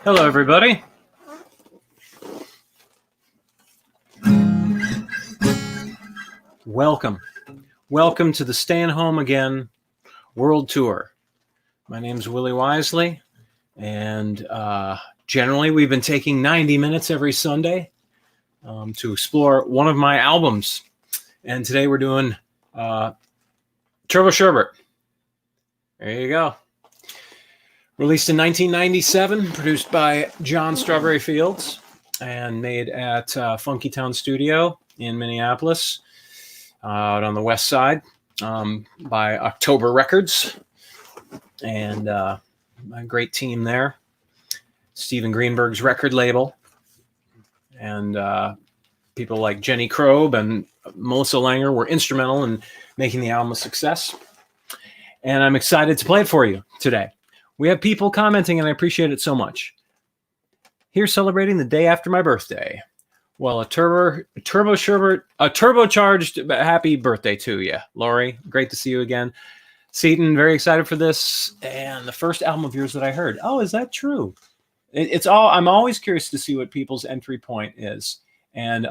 Hello, everybody. Welcome. Welcome to the Stayin' Home Again World Tour. My name's Willie Wisely, and generally we've been taking 90 minutes every Sunday to explore one of my albums. And today we're doing Turbosherbet. There you go. Released in 1997, produced by John Strawberry Fields, and made at Funky Town Studio in Minneapolis, out on the west side, by October Records. And a great team there. Stephen Greenberg's record label. And people like Jenny Kroeb and Melissa Langer were instrumental in making the album a success. And I'm excited to play it for you today. We have people commenting, and I appreciate it so much. Here celebrating the day after my birthday. Well, a turbocharged happy birthday to you, Lori. Great to see you again. Seton, very excited for this. And the first album of yours that I heard. Oh, is that true? I'm always curious to see what people's entry point is. And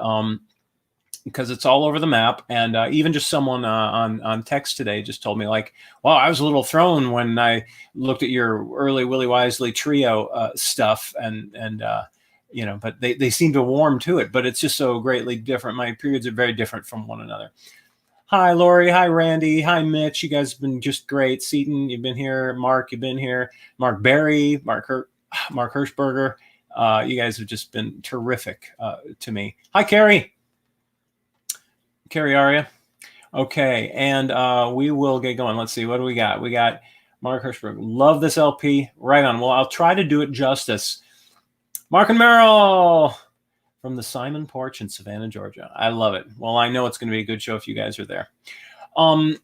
because it's all over the map. And even just someone on text today just told me, like, wow, I was a little thrown when I looked at your early Willie Wisely trio stuff. And you know, but they seem to warm to it. But it's just so greatly different. My periods are very different from one another. Hi, Lori. Hi, Randy. Hi, Mitch. You guys have been just great. Seton, you've been here. Mark, you've been here. Mark Berry, Mark Hirschberger. You guys have just been terrific to me. Hi, Carrie. Carrie Aria. Okay, and we will get going. Let's see, what do we got? We got Mark Hirschberg. Love this LP. Right on. Well, I'll try to do it justice. Mark and Merrill from the Simon Porch in Savannah, Georgia. I love it. Well, I know it's going to be a good show if you guys are there. I'm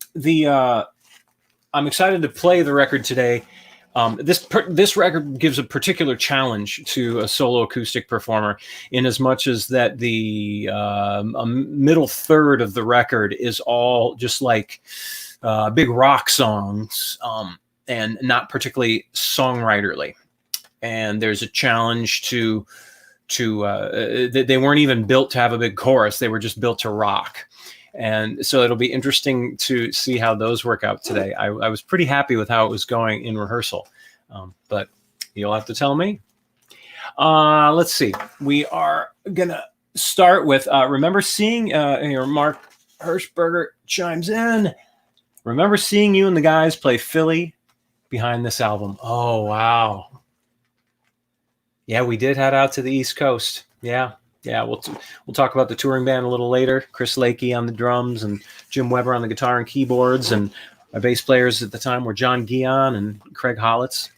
excited to play the record today. This record gives a particular challenge to a solo acoustic performer, in as much as that the middle third of the record is all just like big rock songs and not particularly songwriterly. And there's a challenge to they weren't even built to have a big chorus. They were just built to rock. And so it'll be interesting to see how those work out today. I was pretty happy with how it was going in rehearsal, but you'll have to tell me. Let's see. We are going to start with, remember seeing, here, Mark Hirschberger chimes in. Remember seeing you and the guys play Philly behind this album. Oh, wow. Yeah, we did head out to the East Coast. Yeah. Yeah, we'll talk about the touring band a little later. Chris Lakey on the drums and Jim Weber on the guitar and keyboards. And my bass players at the time were John Guion and Craig Hollitz.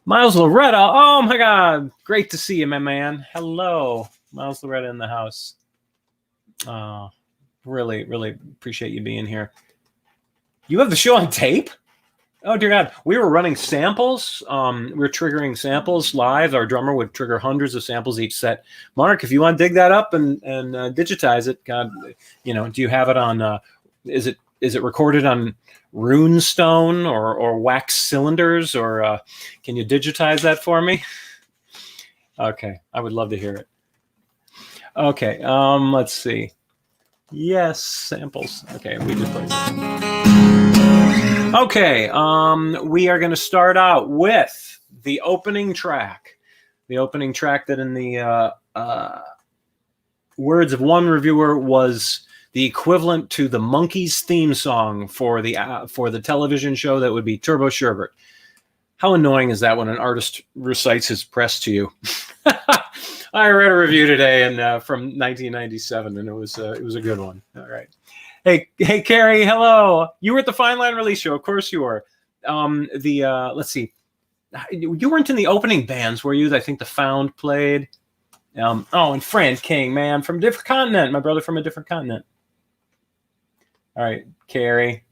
Miles Loretta. Oh, my God. Great to see you, my man. Hello. Miles Loretta in the house. Really, really appreciate you being here. You have the show on tape? Oh, dear God. We were running samples. We were triggering samples live. Our drummer would trigger hundreds of samples each set. Mark, if you want to dig that up and digitize it, God, you know, do you have it on, is it recorded on runestone or wax cylinders, or can you digitize that for me? Okay. I would love to hear it. Okay. Let's see. Yes. Samples. Okay. We just played it. Okay, we are going to start out with the opening track. The opening track that, in the words of one reviewer, was the equivalent to the Monkees theme song for the television show that would be Turbosherbet. How annoying is that when an artist recites his press to you? I read a review today from 1997, and it was a good one. All right. Hey, Carrie, hello. You were at the Fine Line release show. Of course you were. Let's see. You weren't in the opening bands, were you? I think The Found played. And Frank King, man, from a different continent. My brother from a different continent. All right, Carrie.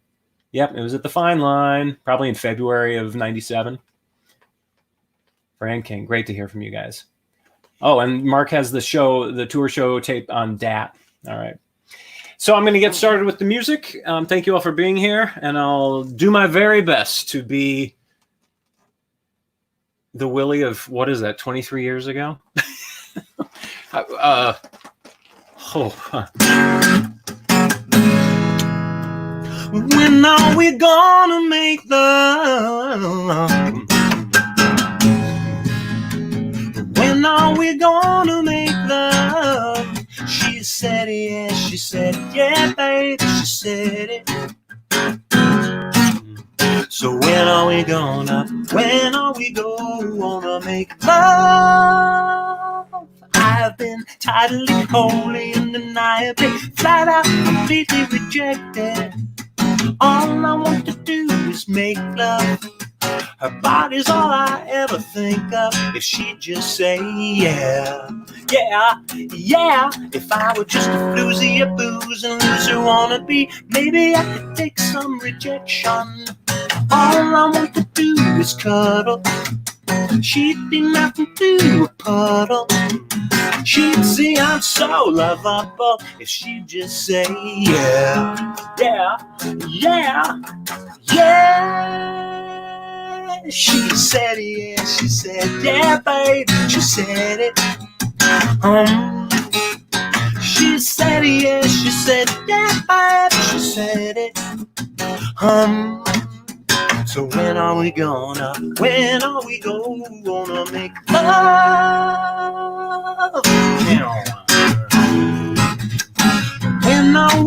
Yep, it was at the Fine Line, probably in February of 97. Frank King, great to hear from you guys. Oh, and Mark has the tour show tape on DAT. All right. So I'm going to get started with the music. Thank you all for being here, and I'll do my very best to be the Willie of, what is that, 23 years ago? When are we gonna make love? When are we gonna make love? She said yes, she said yeah, baby, she said it. So when are we gonna make love? I've been tidily, wholly, undeniably, flat out, completely rejected. All I want to do is make love. Her body's all I ever think of. If she'd just say yeah, yeah, yeah. If I were just a floozy, a booze and loser wannabe, maybe I could take some rejection. All I want to do is cuddle. She'd be melting through a puddle. She'd see I'm so lovable if she'd just say yeah, yeah, yeah, yeah. She said yes, she said yeah, baby, she said it. She said yes, she said yeah, baby, she said it. So when are we gonna make love? When are we gonna make love? When are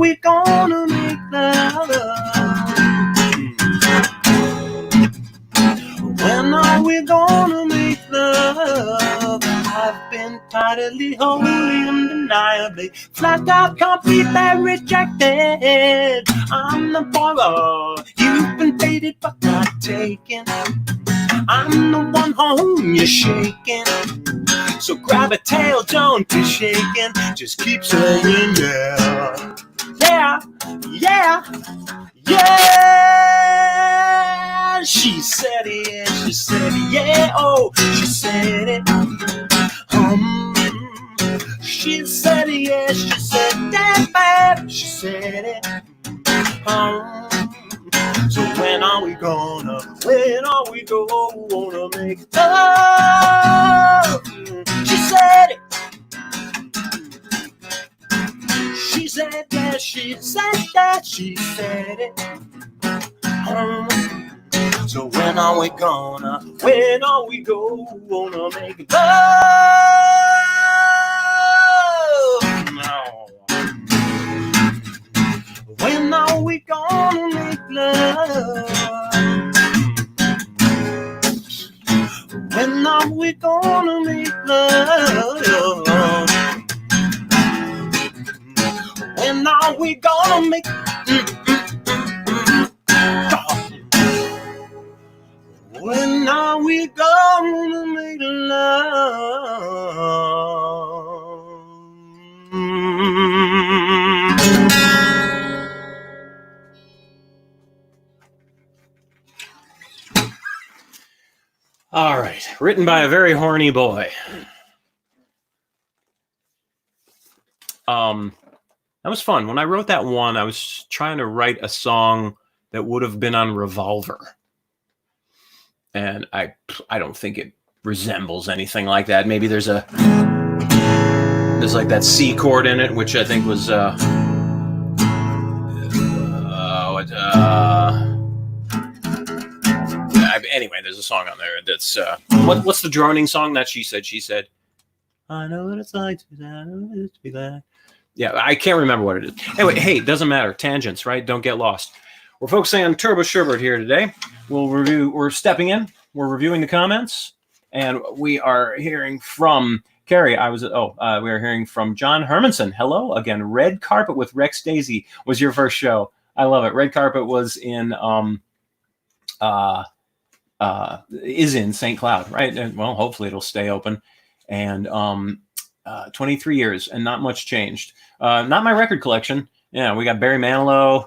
we gonna make love? I've been tidily, wholly, undeniably, flat out, completely rejected. I'm the boy, you've been dated but not taken. I'm the one home you're shaking. So grab a tail, don't be shaken. Just keep saying yeah, yeah, yeah, yeah. She said it, she said yeah, oh, she said it. She said yes, she said that bad, she said it. So when are we gonna make love? She said it. She said that, she said that, she said it. So when are we gonna make love? No. When are we gonna make love? When are we gonna make love? When are we gonna make When are we gonna make love? All right, written by a very horny boy. That was fun. When I wrote that one, I was trying to write a song that would have been on Revolver. And I don't think it resembles anything like that. Maybe there's like that C chord in it, which I think was anyway, there's a song on there that's what's the droning song that she said I know what it's like to be that. Yeah, I can't remember what it is. Anyway, hey, it doesn't matter. Tangents, right? Don't get lost. We're focusing on Turbosherbet here today. We're stepping in. We're reviewing the comments, and we are hearing from Carrie. We are hearing from John Hermanson. Hello again. Red Carpet with Rex Daisy was your first show. I love it. Red Carpet was in is in St. Cloud, right? Well, hopefully it'll stay open. And 23 years and not much changed. Not my record collection. Yeah, we got Barry Manilow.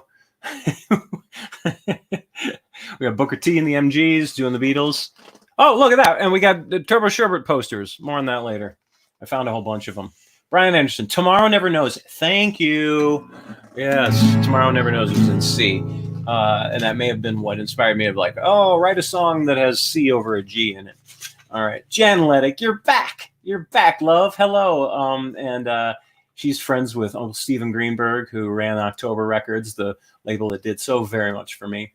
We got Booker T and the MGs doing the Beatles. Oh, look at that. And we got the Turbosherbet posters. More on that later. I found a whole bunch of them. Brian Anderson, tomorrow never knows. Thank you. Yes, Tomorrow Never Knows was in C. And that may have been what inspired me to be like, oh, write a song that has C over a G in it. All right. Jan Leddick, you're back. You're back, love. Hello. And she's friends with Uncle Stephen Greenberg, who ran October Records, the label that did so very much for me.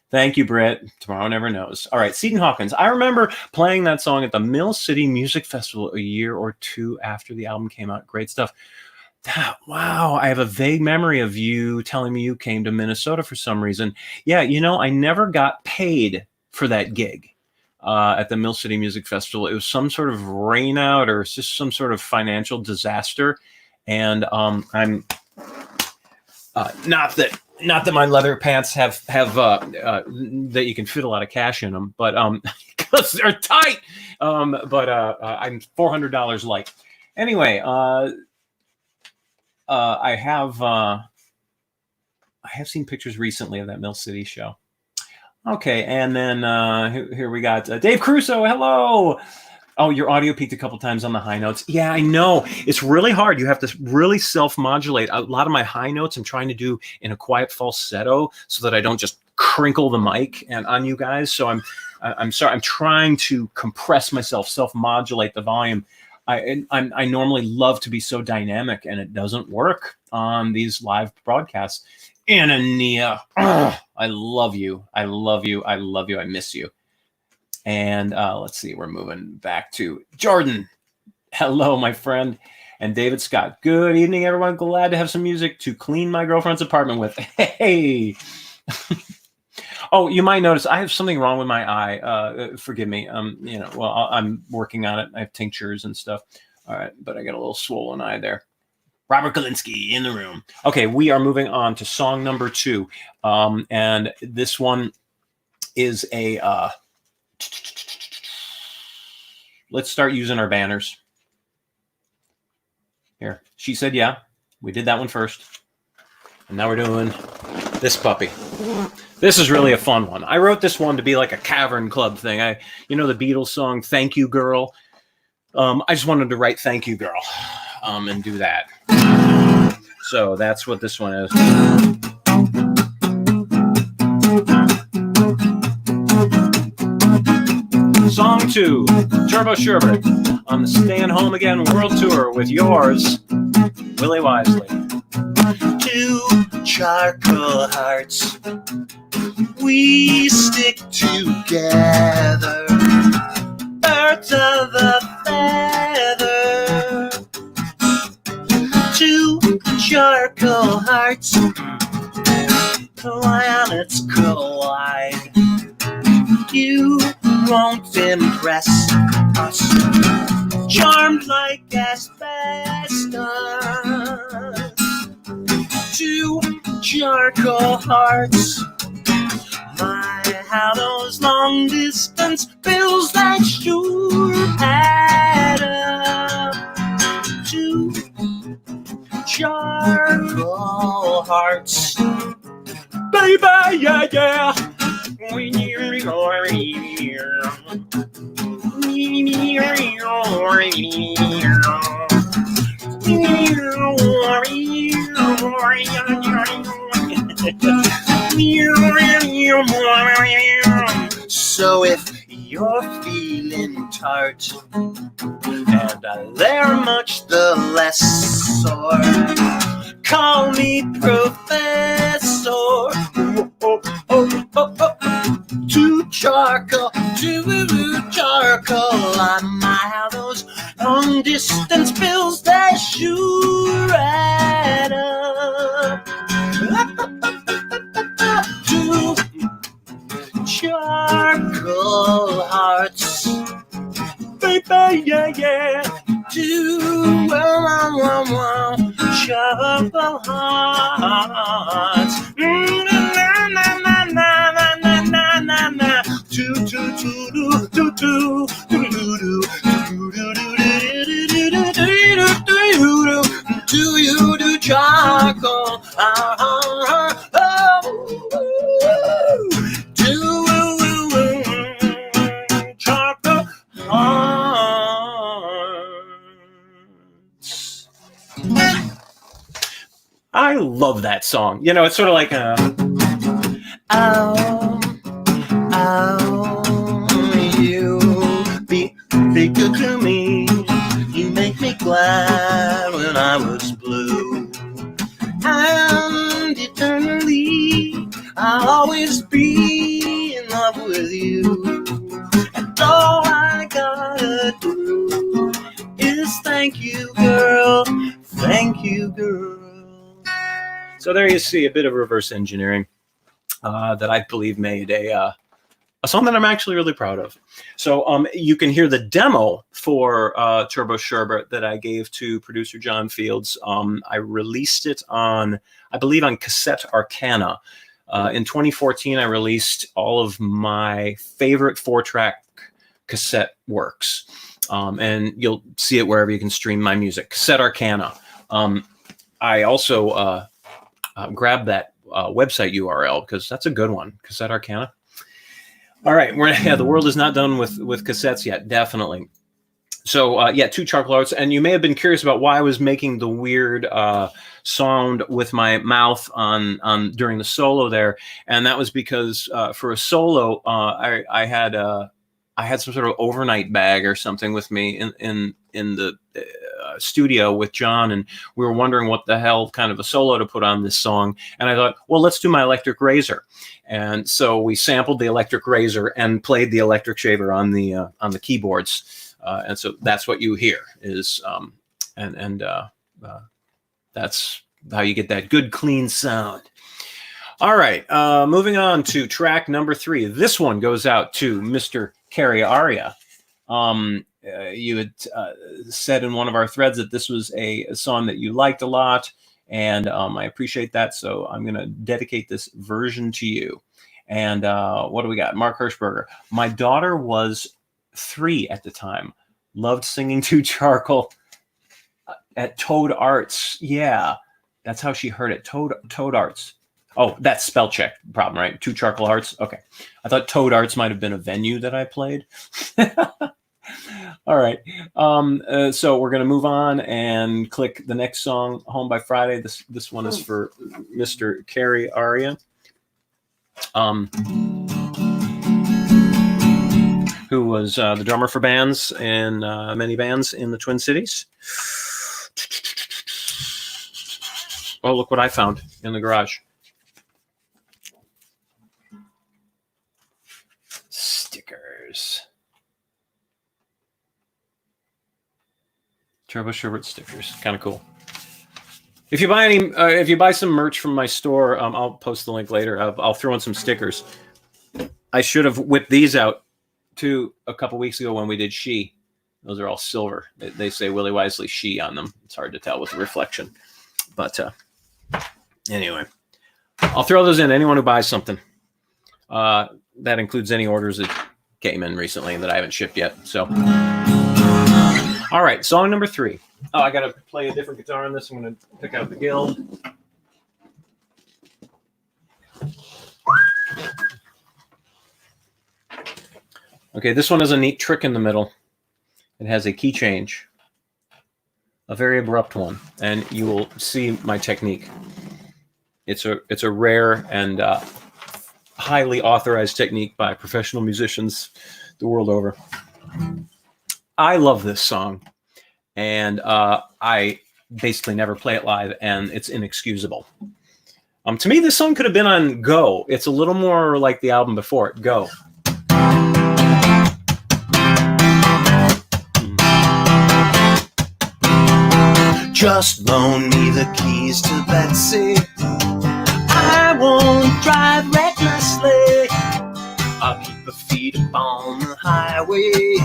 Thank you, Britt. Tomorrow Never Knows. All right, Seton Hawkins. I remember playing that song at the Mill City Music Festival a year or two after the album came out. Great stuff. Wow, I have a vague memory of you telling me you came to Minnesota for some reason. Yeah, I never got paid for that gig at the Mill City Music Festival. It was some sort of rainout or just some sort of financial disaster. And I'm not that my leather pants have that you can fit a lot of cash in them, but because they're tight. But I'm $400 light. Anyway, I have seen pictures recently of that Mill City show. Okay, and then here we got Dave Crusoe. Hello. Oh, your audio peaked a couple times on the high notes. Yeah, I know. It's really hard. You have to really self-modulate. A lot of my high notes I'm trying to do in a quiet falsetto so that I don't just crinkle the mic and on you guys. So I'm sorry. I'm trying to compress myself, self-modulate the volume. I normally love to be so dynamic, and it doesn't work on these live broadcasts. Anania, I love you. I love you. I love you. I miss you. And let's see, we're moving back to Jordan. Hello, my friend. And David Scott. Good evening, everyone. Glad to have some music to clean my girlfriend's apartment with. Hey. Oh, you might notice I have something wrong with my eye. Forgive me. I'm working on it. I have tinctures and stuff. All right, but I got a little swollen eye there. Robert Kalinsky in the room. Okay, we are moving on to song number 2. And this one is a... let's start using our banners. Here, She Said Yeah. We did that one first. And now we're doing this puppy. This is really a fun one. I wrote this one to be like a cavern club thing. The Beatles song, Thank You Girl. I just wanted to write Thank You Girl and do that. So that's what this one is. Song 2, Turbosherbet on the Stayin' Home Again World Tour with yours, Willie Wisely. 2 charcoal hearts, we stick together, birds of a feather. 2 charcoal hearts, planets collide. You won't impress us, charmed like asbestos. 2 charcoal hearts, my, how those long distance bills that sure add up. 2 charcoal hearts, baby, yeah, yeah. So if you're feeling tart and they're much the less sore, call me Professor. 2 charcoal, 2 charcoal on my, how those long distance bills that sure add up. 2 charcoal hearts, baby, yeah, yeah. 2 charcoal hearts. Do you do charcoal? Do charcoal hearts. I love that song. You know, it's sort of like Oh, you be good to me. You make me glad when I was blue. And eternally, I'll always be in love with you. And all I gotta do is thank you, girl. Thank you, girl. So there you see a bit of reverse engineering that I believe made a song that I'm actually really proud of. So you can hear the demo for Turbosherbet that I gave to producer John Fields. I released it on, I believe, on Cassette Arcana. In 2014, I released all of my favorite 4-track cassette works. And you'll see it wherever you can stream my music. Cassette Arcana. I also grabbed that website URL because that's a good one. Cassette Arcana. All right, the world is not done with cassettes yet, definitely. So, 2 Charcoal Hearts, and you may have been curious about why I was making the weird sound with my mouth on during the solo there, and that was because for a solo, I had some sort of overnight bag or something with me in the studio with John, and we were wondering what the hell kind of a solo to put on this song, and I thought, well, let's do my Electric Razor. And so we sampled the Electric Razor and played the Electric Shaver on the keyboards, and so that's what you hear is, that's how you get that good clean sound. All right, moving on to track number 3. This one goes out to Mr. Carrie Aria. You had said in one of our threads that this was a song that you liked a lot. And I appreciate that, so I'm going to dedicate this version to you. And what do we got? Mark Hirschberger. My daughter was 3 at the time. Loved singing to Charcoal at Toad Arts. Yeah, that's how she heard it. Toad Arts. Oh, that's spell check problem, right? 2 Charcoal Hearts. Okay. I thought Toad Arts might have been a venue that I played. All right. So we're going to move on and click the next song, Home by Friday. This one is for Mr. Carrie Aria, who was the drummer for bands in many bands in the Twin Cities. Oh, look what I found in the garage. Stickers. Turbosherbet stickers, kind of cool. If you buy some merch from my store, I'll post the link later. I'll throw in some stickers. I should have whipped these out too a couple weeks ago when we did She. Those are all silver. They say Willie Wisely She on them. It's hard to tell with the reflection, but anyway, I'll throw those in. Anyone who buys something, that includes any orders that came in recently that I haven't shipped yet. So. All right, song number 3. Oh, I got to play a different guitar on this. I'm going to pick out the Guild. Okay, this one has a neat trick in the middle. It has a key change, a very abrupt one, and you will see my technique. It's a rare and highly authorized technique by professional musicians the world over. I love this song, and I basically never play it live, and it's inexcusable. To me, this song could have been on Go. It's a little more like the album before it, Go. Just loan me the keys to Betsy. I won't drive recklessly. I'll keep my feet up on the highway,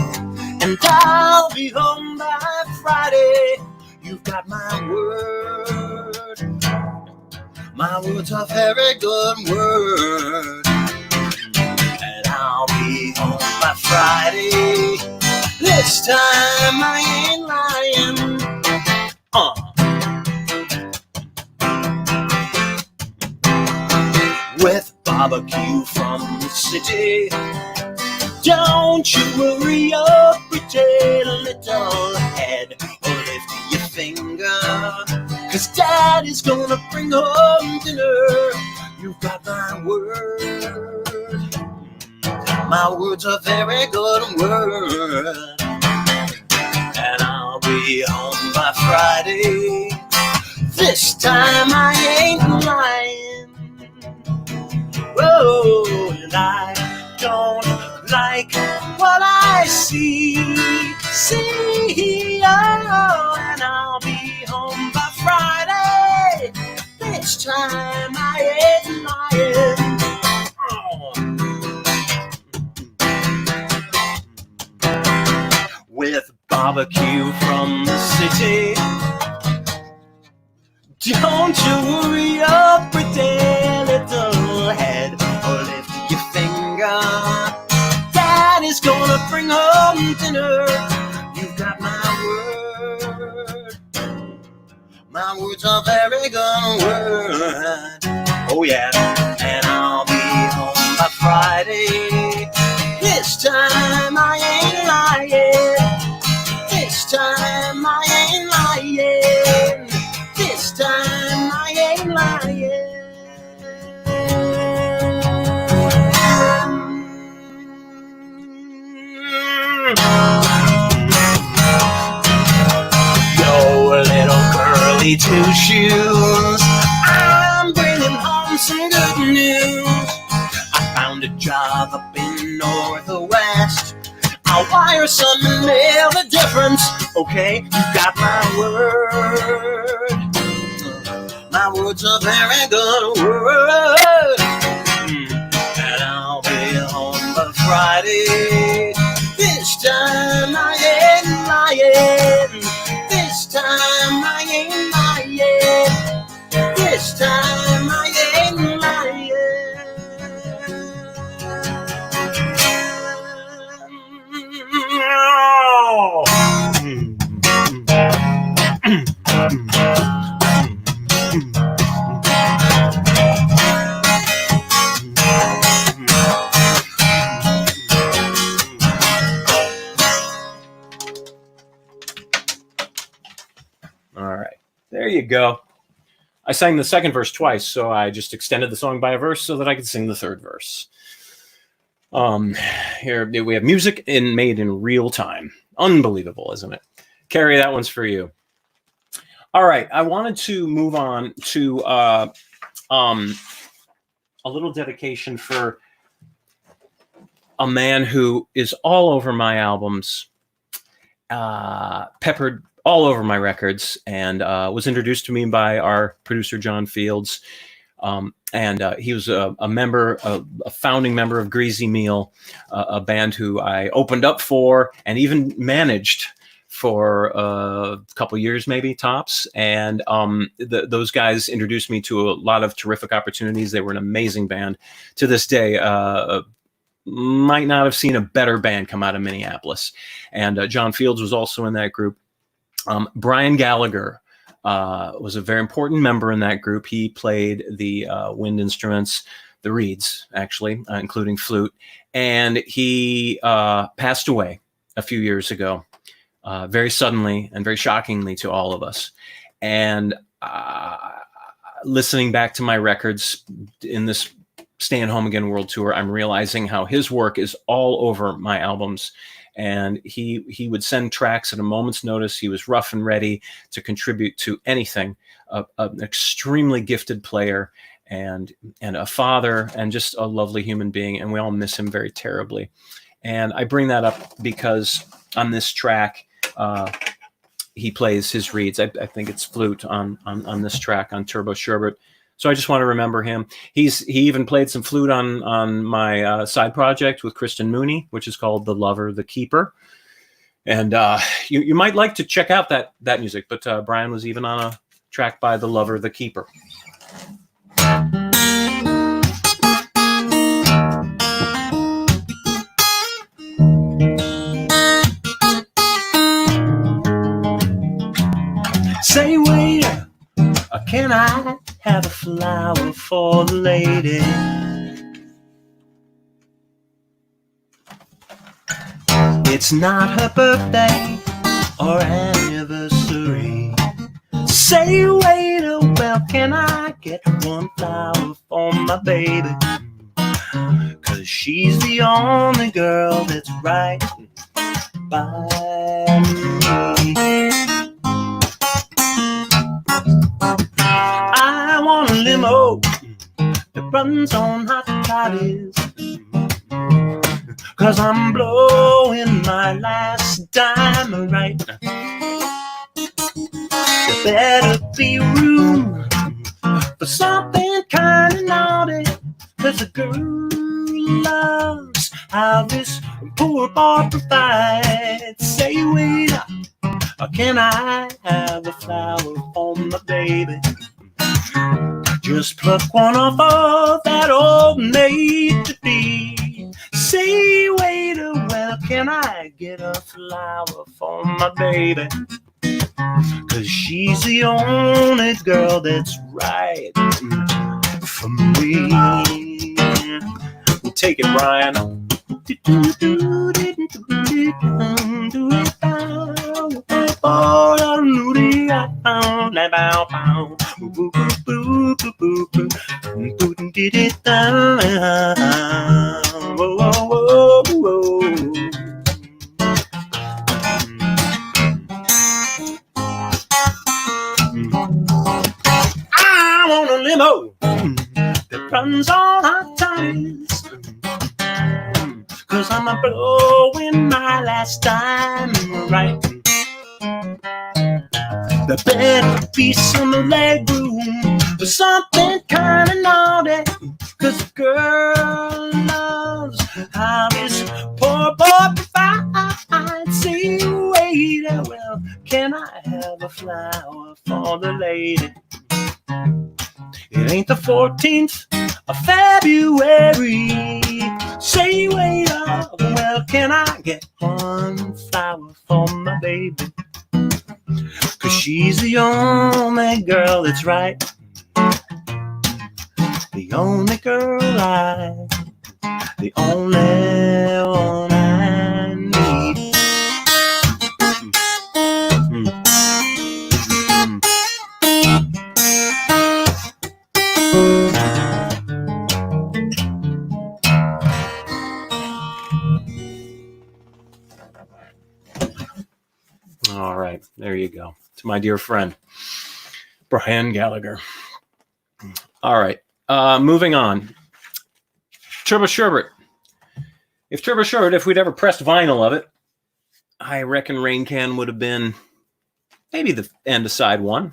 and I'll be home by Friday. You've got my word. My word's a very good word. And I'll be home by Friday. This time I ain't lying. With barbecue from the city. Don't you worry your pretty little head, or lift your finger, 'cause Daddy's gonna bring home dinner. You've got my word. My words are very good word. And I'll be home by Friday. This time I ain't lying. Whoa, and I don't like what I see. Oh, and I'll be home by Friday. This time I ain't lying. With barbecue from the city. Don't you worry your pretty little head or lift your finger. Daddy's gonna bring home dinner. You've got my word. My words are very good word. Oh yeah, and I'll be home by Friday. This time I ain't lying. This time I ain't lying. This time I ain't lying. Yo, little curly two shoes, I'm bringing home some good news. I found a job up in North or West. I'll wire some and mail the difference. Okay, you got my word. My words are very good word. And I'll be home by Friday. This time I ain't lying. This time I ain't lying. This time I ain't lying. All right, there you go. I sang the second verse twice, so I just extended the song by a verse so that I could sing the third verse. Here we have music made in real time. Unbelievable, isn't it? Carrie, that one's for you. All right, I wanted to move on to a little dedication for a man who is all over my albums, peppered all over my records, and was introduced to me by our producer, John Fields. And he was a member, a founding member of Greasy Meal, a band who I opened up for and even managed for a couple years, maybe tops. And those guys introduced me to a lot of terrific opportunities. They were an amazing band. To this day, might not have seen a better band come out of Minneapolis. And John Fields was also in that group. Brian Gallagher was a very important member in that group. He played the wind instruments, the reeds, actually, including flute. And he passed away a few years ago, very suddenly and very shockingly to all of us. And listening back to my records in this Stayin' Home Again World Tour, I'm realizing how his work is all over my albums. And he would send tracks at a moment's notice. He was rough and ready to contribute to anything. An extremely gifted player and a father and just a lovely human being. And we all miss him very terribly. And I bring that up because on this track, he plays his reeds. I think it's flute on this track on Turbosherbet. So I just want to remember him. He even played some flute on my side project with Kristen Mooney, which is called The Lover, the Keeper. And you might like to check out that music, but Brian was even on a track by The Lover, the Keeper. Say, waiter, can I have a flower for the lady? It's not her birthday or anniversary. Say waiter, well, can I get one flower for my baby? 'Cause she's the only girl that's right by me. I want a limo that runs on hot toddies, 'cause I'm blowing my last dime right. There better be room for something kind of naughty, 'cause a girl loves how this poor boy provides. Say, waiter, can I have a flower for my baby? Just pluck one off of that old maid-to-be. Say, waiter, well, can I get a flower for my baby? 'Cause she's the only girl that's right for me. Take it, Brian. I want a limo that runs on hot toddies, 'cause I'm blowing my last time right. There better be some leg room for something kind of naughty, 'cause a girl loves how this poor boy provides. Say, waiter, well, can I have a flower for the lady? It ain't the 14th of February. Say, waiter, well, can I get one flower for my baby? 'Cause she's the only girl that's right. The only girl the only one I need. All right, there you go. To my dear friend, Brian Gallagher. All right, moving on. Turbosherbet. If we'd ever pressed vinyl of it, I reckon Rain Can would have been maybe the end of side one.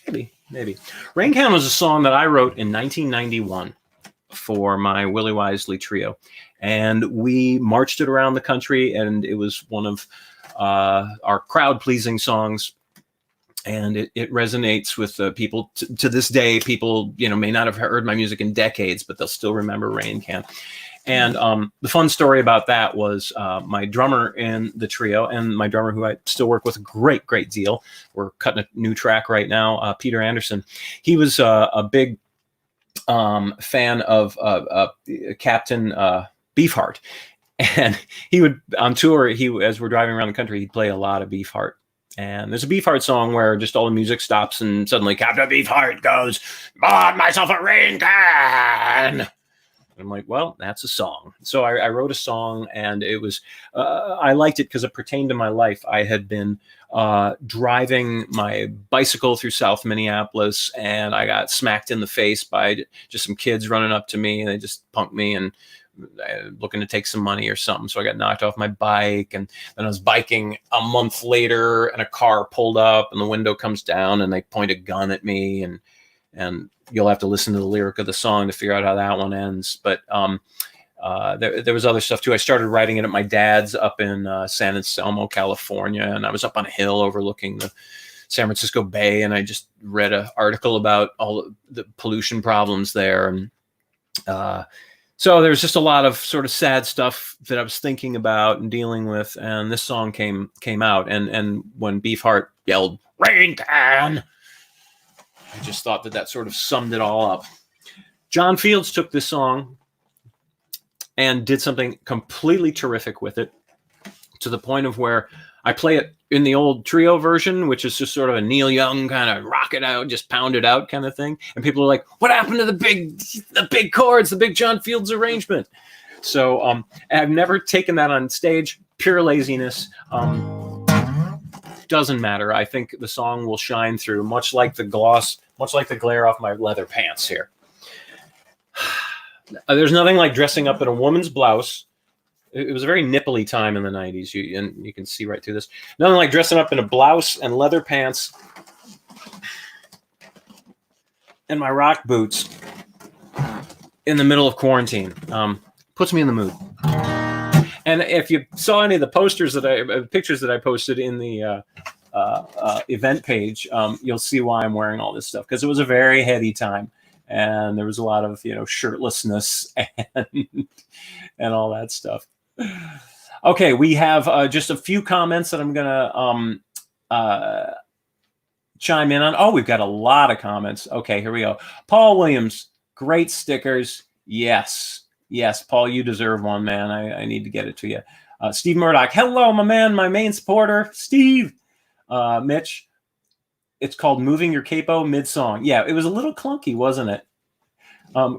Maybe. Rain Can was a song that I wrote in 1991 for my Willie Wisely trio. And we marched it around the country, and it was one of our crowd-pleasing songs. And it resonates with people to this day. People, may not have heard my music in decades, but they'll still remember Rain Can. And the fun story about that was my drummer in the trio, and my drummer who I still work with a great deal. We're cutting a new track right now, Peter Anderson. He was a big fan of Captain Beefheart. And he would, on tour, as we're driving around the country, he'd play a lot of Beefheart. And there's a Beefheart song where just all the music stops and suddenly Captain Beefheart goes, "Bought myself a rain can." And I'm like, well, that's a song. So I wrote a song, and it was, I liked it because it pertained to my life. I had been driving my bicycle through South Minneapolis, and I got smacked in the face by just some kids running up to me, and they just punked me and looking to take some money or something. So I got knocked off my bike, and then I was biking a month later, and a car pulled up, and the window comes down, and they point a gun at me, and you'll have to listen to the lyric of the song to figure out how that one ends. But there was other stuff too. I started writing it at my dad's up in San Anselmo, California, and I was up on a hill overlooking the San Francisco Bay, and I just read an article about all the pollution problems there, and so there was just a lot of sort of sad stuff that I was thinking about and dealing with, and this song came out, and when Beefheart yelled "Rain Can," I just thought that sort of summed it all up. John Fields took this song and did something completely terrific with it, to the point of where I play it in the old trio version, which is just sort of a Neil Young kind of rock it out, just pound it out kind of thing. And people are like, what happened to the big chords, the big John Fields arrangement? So I've never taken that on stage. Pure laziness. Doesn't matter. I think the song will shine through, much like the glare off my leather pants here. There's nothing like dressing up in a woman's blouse. It was a very nipply time in the 90s, and you can see right through this. Nothing like dressing up in a blouse and leather pants and my rock boots in the middle of quarantine. Puts me in the mood. And if you saw any of the pictures that I posted in the event page, you'll see why I'm wearing all this stuff, because it was a very heady time, and there was a lot of shirtlessness and all that stuff. Okay, we have just a few comments that I'm gonna chime in on. Oh, we've got a lot of comments. Okay, here we go. Paul Williams, great stickers. Yes, Paul, you deserve one, man. I need to get it to you. Steve Murdoch, hello, my man, my main supporter, Steve. Mitch, it's called Moving Your Capo Mid-Song. Yeah, it was a little clunky, wasn't it?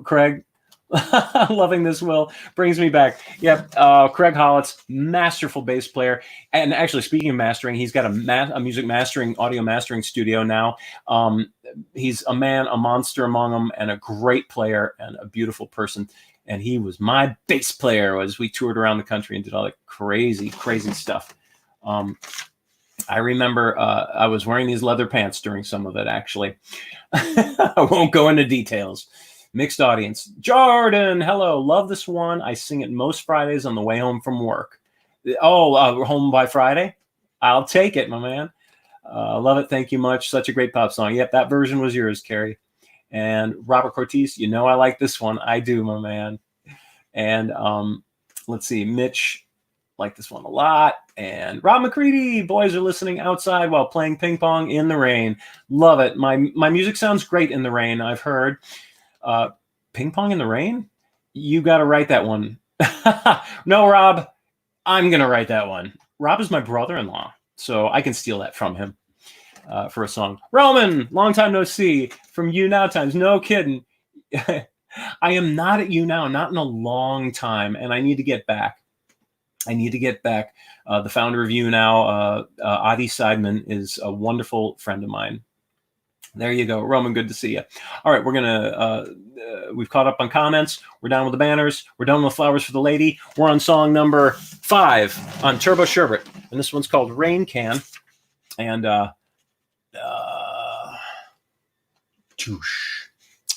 Craig, loving this, Will. Brings me back. Yep, Craig Hollitz, masterful bass player. And actually, speaking of mastering, he's got a music mastering, audio mastering studio now. He's a man, a monster among them, and a great player and a beautiful person. And he was my bass player as we toured around the country and did all that crazy, crazy stuff. I remember I was wearing these leather pants during some of it, actually. I won't go into details. Mixed audience. Jordan, hello. Love this one. I sing it most Fridays on the way home from work. Oh, home by Friday? I'll take it, my man. Love it. Thank you much. Such a great pop song. Yep, that version was yours, Carrie. And Robert Cortese, I like this one. I do, my man. And let's see, Mitch liked this one a lot. And Rob McCready, boys are listening outside while playing ping pong in the rain. Love it. My music sounds great in the rain, I've heard. Ping pong in the rain? You got to write that one. No, Rob, I'm going to write that one. Rob is my brother-in-law, so I can steal that from him. For a song. Roman, long time no see. From You Now times. No kidding. I am not at You Now, not in a long time, and I need to get back. The founder of You Now, Adi Seidman, is a wonderful friend of mine. There you go. Roman, good to see you. All right, we've caught up on comments. We're done with the banners. We're done with Flowers for the Lady. We're on song number 5 on Turbosherbet, and this one's called Rain Can. And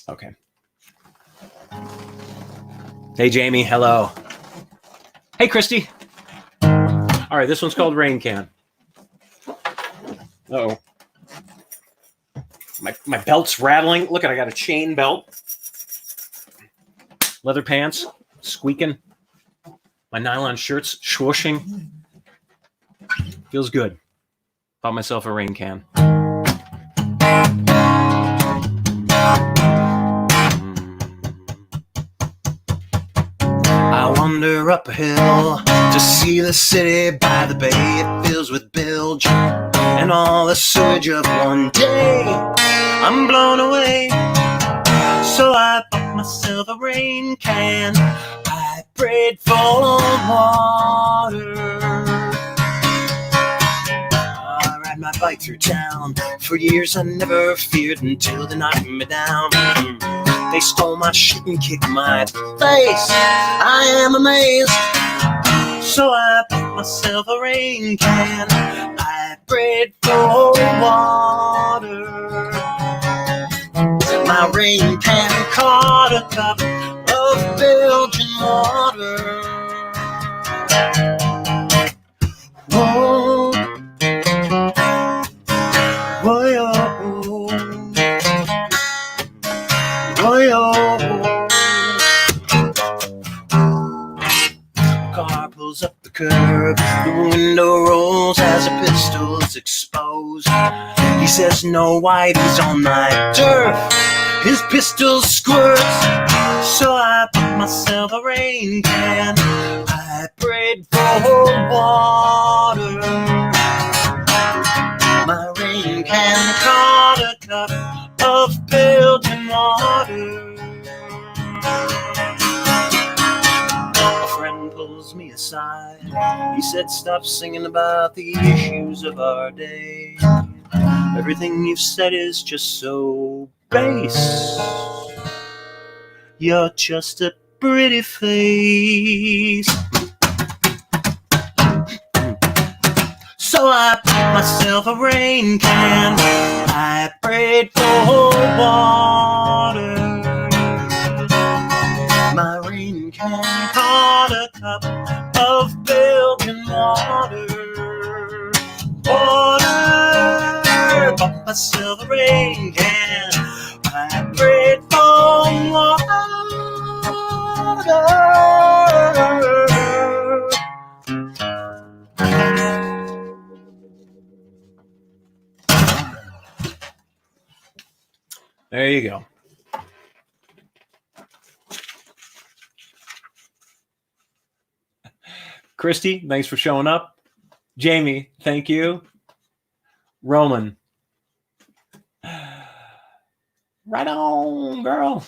okay. Hey, Jamie. Hello. Hey, Christy. All right, this one's called Rain Can. Uh-oh. My belt's rattling. Look, I got a chain belt. Leather pants squeaking. My nylon shirt's swooshing. Feels good. Bought myself a rain can. I wander up a hill to see the city by the bay. It fills with bilge and all the surge of one day. I'm blown away, so I bought myself a rain can. I prayed for water. I ride my bike through town. For years I never feared until they knocked me down. They stole my shit and kicked my face. I am amazed, so I bought myself a rain can. I prayed for water. My rain can caught a cup of Belgian water. Whoa, whoa, whoa. Car pulls up the curb, the window rolls as a pistol is exposed. He says, no whiteys on my turf. His pistol squirts, so I bought myself a rain can. I prayed for water. My rain can caught a cup of Belgian water. A friend pulls me aside. He said, stop singing about the issues of our day. Everything you've said is just so base. You're just a pretty face. So I bought myself a rain can. I prayed for water. My rain can caught a cup of Belgian water. Water. Bought myself a rain can. I prayed for water. There you go. Christy, thanks for showing up. Jamie, thank you. Roman. Right on, girl.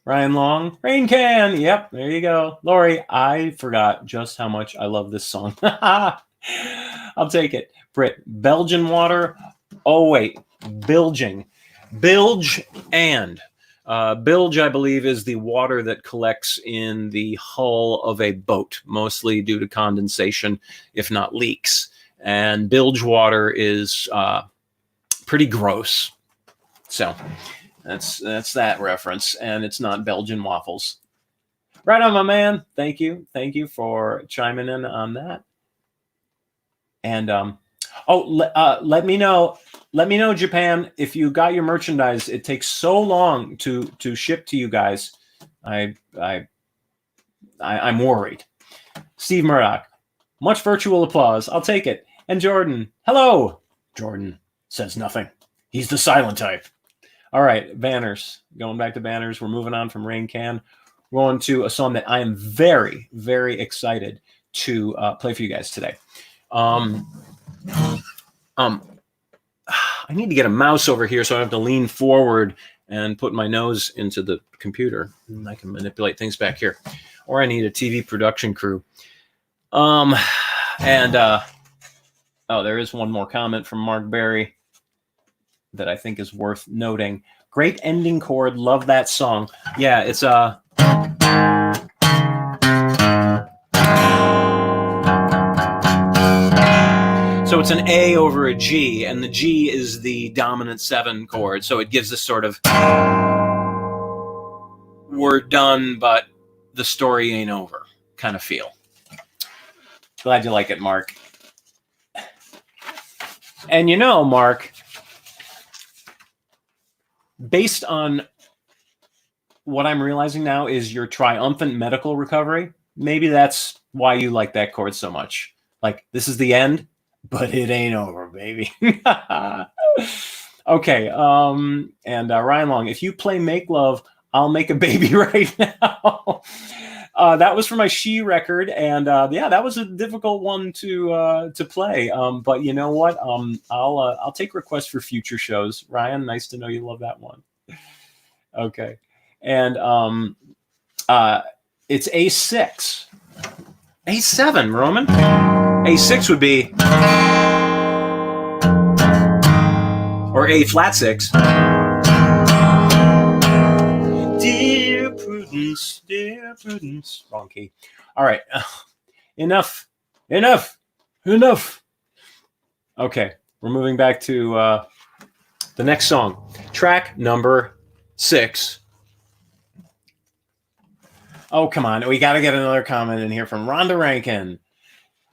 Ryan Long. Rain can. Yep, there you go. Lori, I forgot just how much I love this song. I'll take it. Britt, Belgian water. Oh, wait. Bilging. Bilge and. Bilge, I believe, is the water that collects in the hull of a boat, mostly due to condensation, if not leaks. And bilge water is pretty gross. So that's that reference, and it's not Belgian waffles. Right on, my man. Thank you. Thank you for chiming in on that. And let me know. Let me know, Japan, if you got your merchandise. It takes so long to ship to you guys. I'm worried. Steve Murdoch, much virtual applause. I'll take it. And Jordan, hello. Jordan says nothing. He's the silent type. All right, banners. Going back to banners. We're moving on from Rain Can. We're going to a song that I am very, very excited to play for you guys today. I need to get a mouse over here so I have to lean forward and put my nose into the computer, and I can manipulate things back here. Or I need a TV production crew. There is one more comment from Mark Berry that I think is worth noting. Great ending chord. Love that song. Yeah, it's so it's an A over a G, and the G is the dominant 7 chord. So it gives this sort of we're done, but the story ain't over kind of feel. Glad you like it, Mark. And you know, Mark, based on what I'm realizing now is your triumphant medical recovery, maybe that's why you like that chord so much. Like, this is the end, but it ain't over, baby. Okay. Ryan Long, if you play Make Love, I'll make a baby right now. That was for my She record, and that was a difficult one to play. But you know what? I'll take requests for future shows. Ryan, nice to know you love that one. Okay, and it's A6, A7, Roman. A6 would be, or A flat 6. Dear Prudence, wrong key. All right, enough. Okay, we're moving back to the next song, track number 6. Oh, come on, we got to get another comment in here from Rhonda Rankin.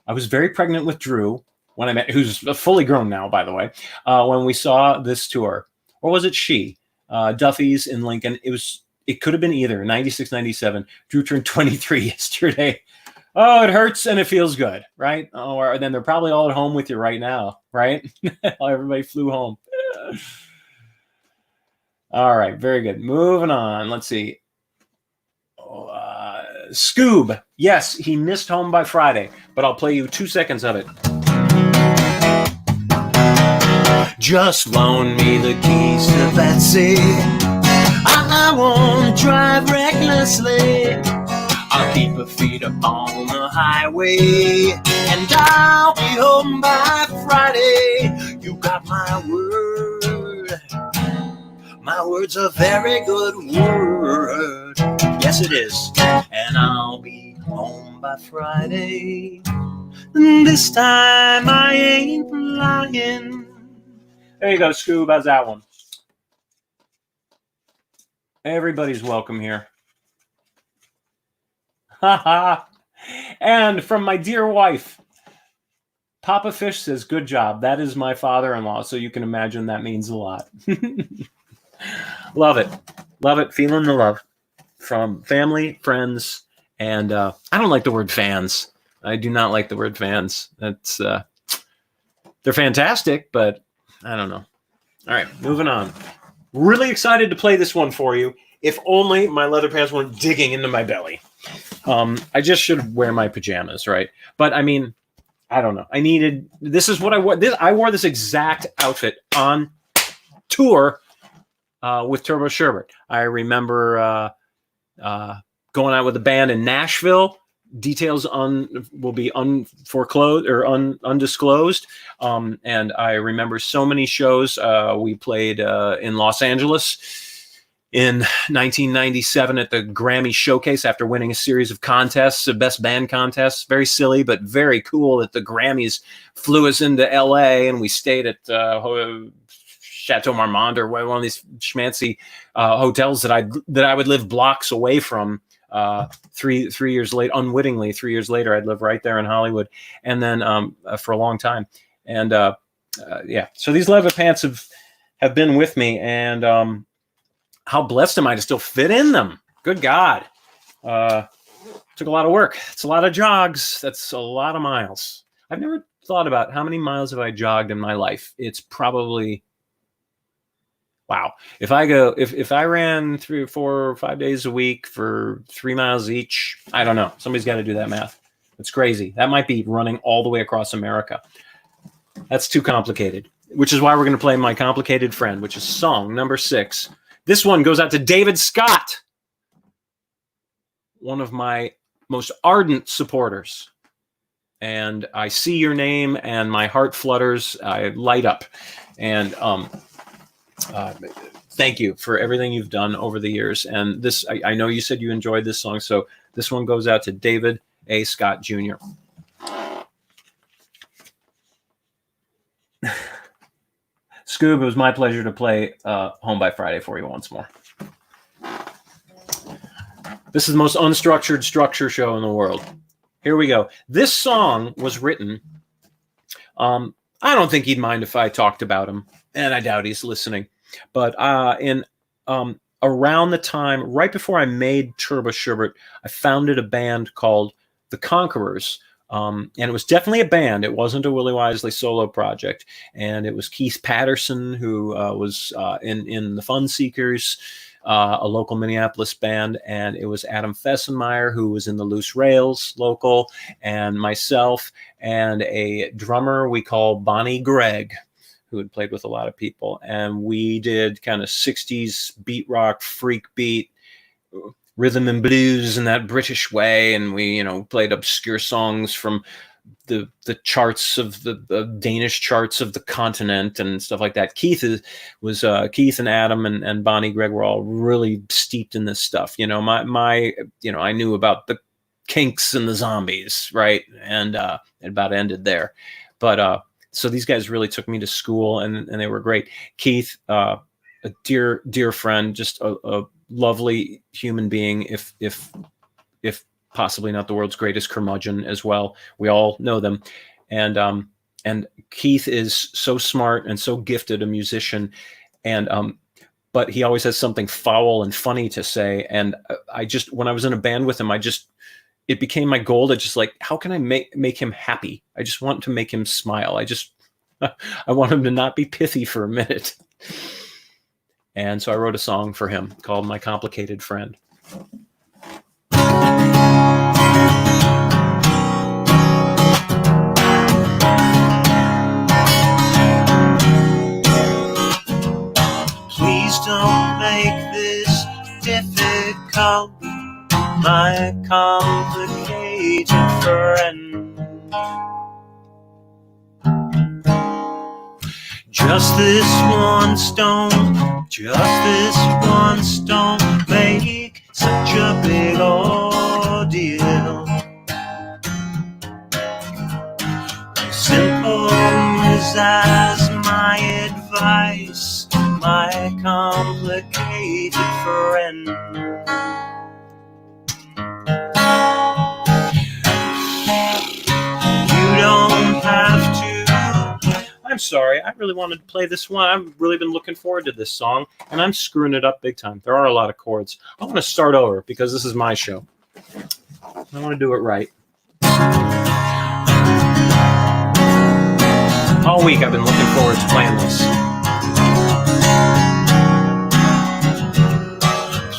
I was very pregnant with Drew when I met, who's fully grown now, by the way, when we saw this tour. Or was it She? Duffy's in Lincoln. It could have been either, 96, 97. Drew turned 23 yesterday. Oh, it hurts and it feels good, right? Or then they're probably all at home with you right now, right? Everybody flew home. All right, very good. Moving on. Let's see. Scoob, yes, he missed Home by Friday, but I'll play you 2 seconds of it. Just loan me the keys to Betsy. I won't drive recklessly. I'll keep her feet up on the highway, and I'll be home by Friday. You got my word. My word's a very good word. Yes, it is. And I'll be home by Friday. This time I ain't lying. There you go, Scoob. How's that one? Everybody's welcome here. And from my dear wife, Papa Fish says, good job. That is my father-in-law, so you can imagine that means a lot. Love it. Love it. Feeling the love from family, friends, and I don't like the word fans. I do not like the word fans. That's they're fantastic, but I don't know. All right, moving on. Really excited to play this one for you. If only my leather pants weren't digging into my belly. I just should wear my pajamas, right? But I mean, I don't know. This is what I wore. I wore this exact outfit on tour with Turbosherbet. I remember going out with a band in Nashville. Details will be unforeclosed or undisclosed. And I remember so many shows. We played in Los Angeles in 1997 at the Grammy Showcase after winning a series of contests, the best band contests. Very silly, but very cool that the Grammys flew us into LA and we stayed at Chateau Marmont or one of these schmancy hotels that I would live blocks away from. 3 years later, unwittingly, 3 years later, I'd live right there in Hollywood, and then for a long time. And yeah, so these leather pants have been with me, and how blessed am I to still fit in them? Good God. Took a lot of work. It's a lot of jogs. That's a lot of miles. I've never thought about how many miles have I jogged in my life. It's probably, wow. If I ran 3 or 4 or 5 days a week for 3 miles each, I don't know. Somebody's got to do that math. It's crazy. That might be running all the way across America. That's too complicated, which is why we're going to play My Complicated Friend, which is song number 6. This one goes out to David Scott, one of my most ardent supporters. And I see your name and my heart flutters. I light up. And thank you for everything you've done over the years. And this, I know you said you enjoyed this song, so this one goes out to David A. Scott Jr. Scoob, it was my pleasure to play Home by Friday for you once more. This is the most unstructured structure show in the world. Here we go. This song was written. I don't think he'd mind if I talked about him, and I doubt he's listening. But in around the time, right before I made Turbosherbet, I founded a band called the Conquerors. And it was definitely a band. It wasn't a Willie Wisely solo project. And it was Keith Patterson, who was in the Fun Seekers, a local Minneapolis band. And it was Adam Fessenmeyer, who was in the Loose Rails local, and myself, and a drummer we call Bonnie Gregg, who had played with a lot of people. And we did kind of 60s beat rock, freak beat, rhythm and blues in that British way, and we, played obscure songs from the charts of the Danish charts of the continent and stuff like that. Keith and Adam and Bonnie Gregg were all really steeped in this stuff. I knew about the Kinks and the Zombies, right? And it about ended there. But so these guys really took me to school, and they were great. Keith, a dear friend, just a lovely human being, if possibly not the world's greatest curmudgeon as well. We all know them. And Keith is so smart and so gifted a musician, and but he always has something foul and funny to say. And when I was in a band with him, it became my goal to just how can I make him happy? I just want to make him smile. I want him to not be pithy for a minute. And so I wrote a song for him called My Complicated Friend. my complicated friend. Just this once don't make such a big ordeal. Simple is as my advice, my complicated friend. You don't have to. I'm sorry, I really wanted to play this one. I've really been looking forward to this song, and I'm screwing it up big time. There are a lot of chords. I want to start over because this is my show. I want to do it right. All week I've been looking forward to playing this.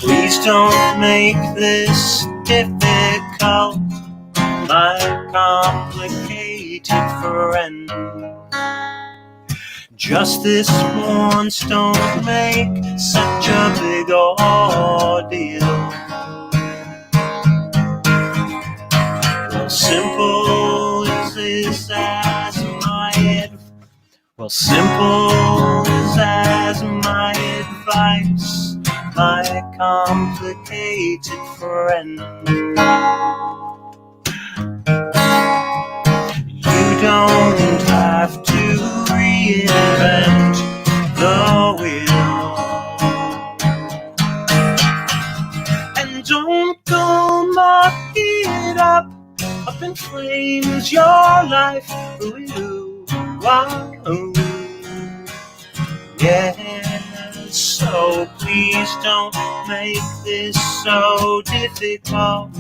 Please don't make this difficult, my complicated friend. Just this once don't make such a big ordeal. Well, simple is as my advice, my complicated friend. You don't have to reinvent the wheel, and don't go muck it up in flames your life. Yes, so please don't make this so difficult,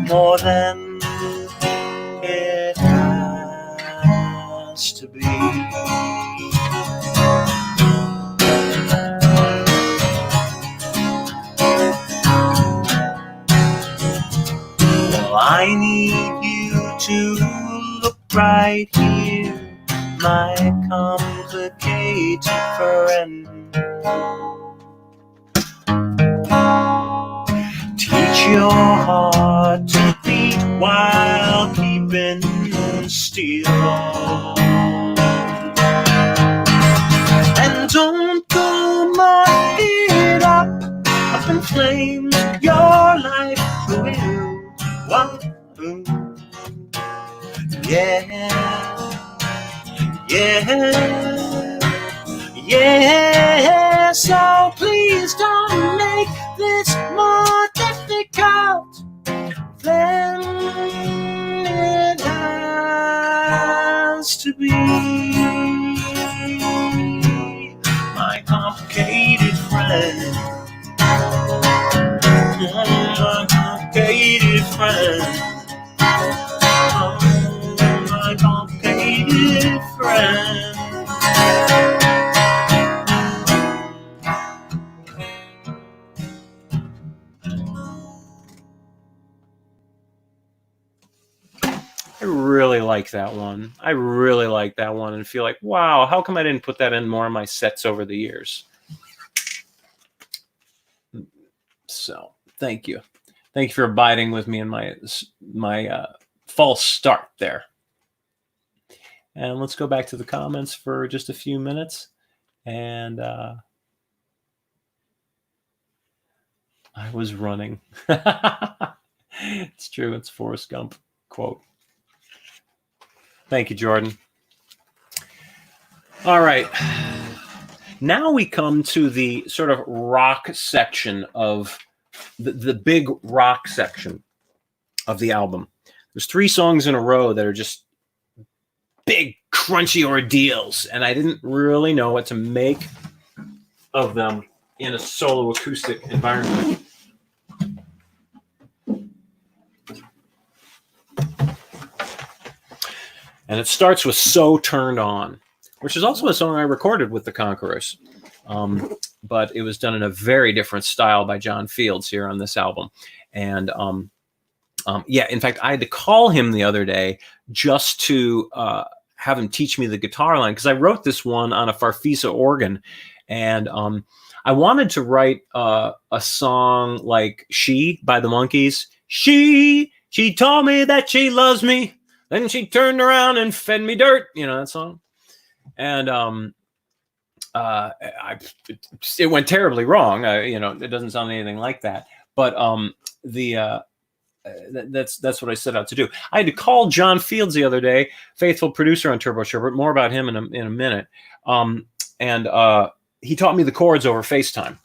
more than it has to be. Well, I need you to look right here, my complicated friend. Teach your heart to beat while keeping still. And don't go muck it up in flames your life will. Yeah, so please don't make this more difficult than it has to be. My complicated friend, my complicated friend, my complicated friend. I really like that one. I really like that one and feel like, wow, how come I didn't put that in more of my sets over the years? So, thank you. Thank you for abiding with me in my false start there. And let's go back to the comments for just a few minutes. And I was running. It's true. It's Forrest Gump quote. Thank you, Jordan. All right. Now we come to the sort of rock section of the big rock section of the album. There's 3 songs in a row that are just big, crunchy ordeals, and I didn't really know what to make of them in a solo acoustic environment. And it starts with So Turned On, which is also a song I recorded with the Conquerors. But it was done in a very different style by John Fields here on this album. And yeah, in fact, I had to call him the other day just to have him teach me the guitar line, because I wrote this one on a Farfisa organ. And I wanted to write a song like She by the Monkees, She told me that she loves me. Then she turned around and fed me dirt. You know that song? And it went terribly wrong. It doesn't sound anything like that. But that's what I set out to do. I had to call John Fields the other day, faithful producer on Turbosherbet. More about him in a minute. And he taught me the chords over FaceTime,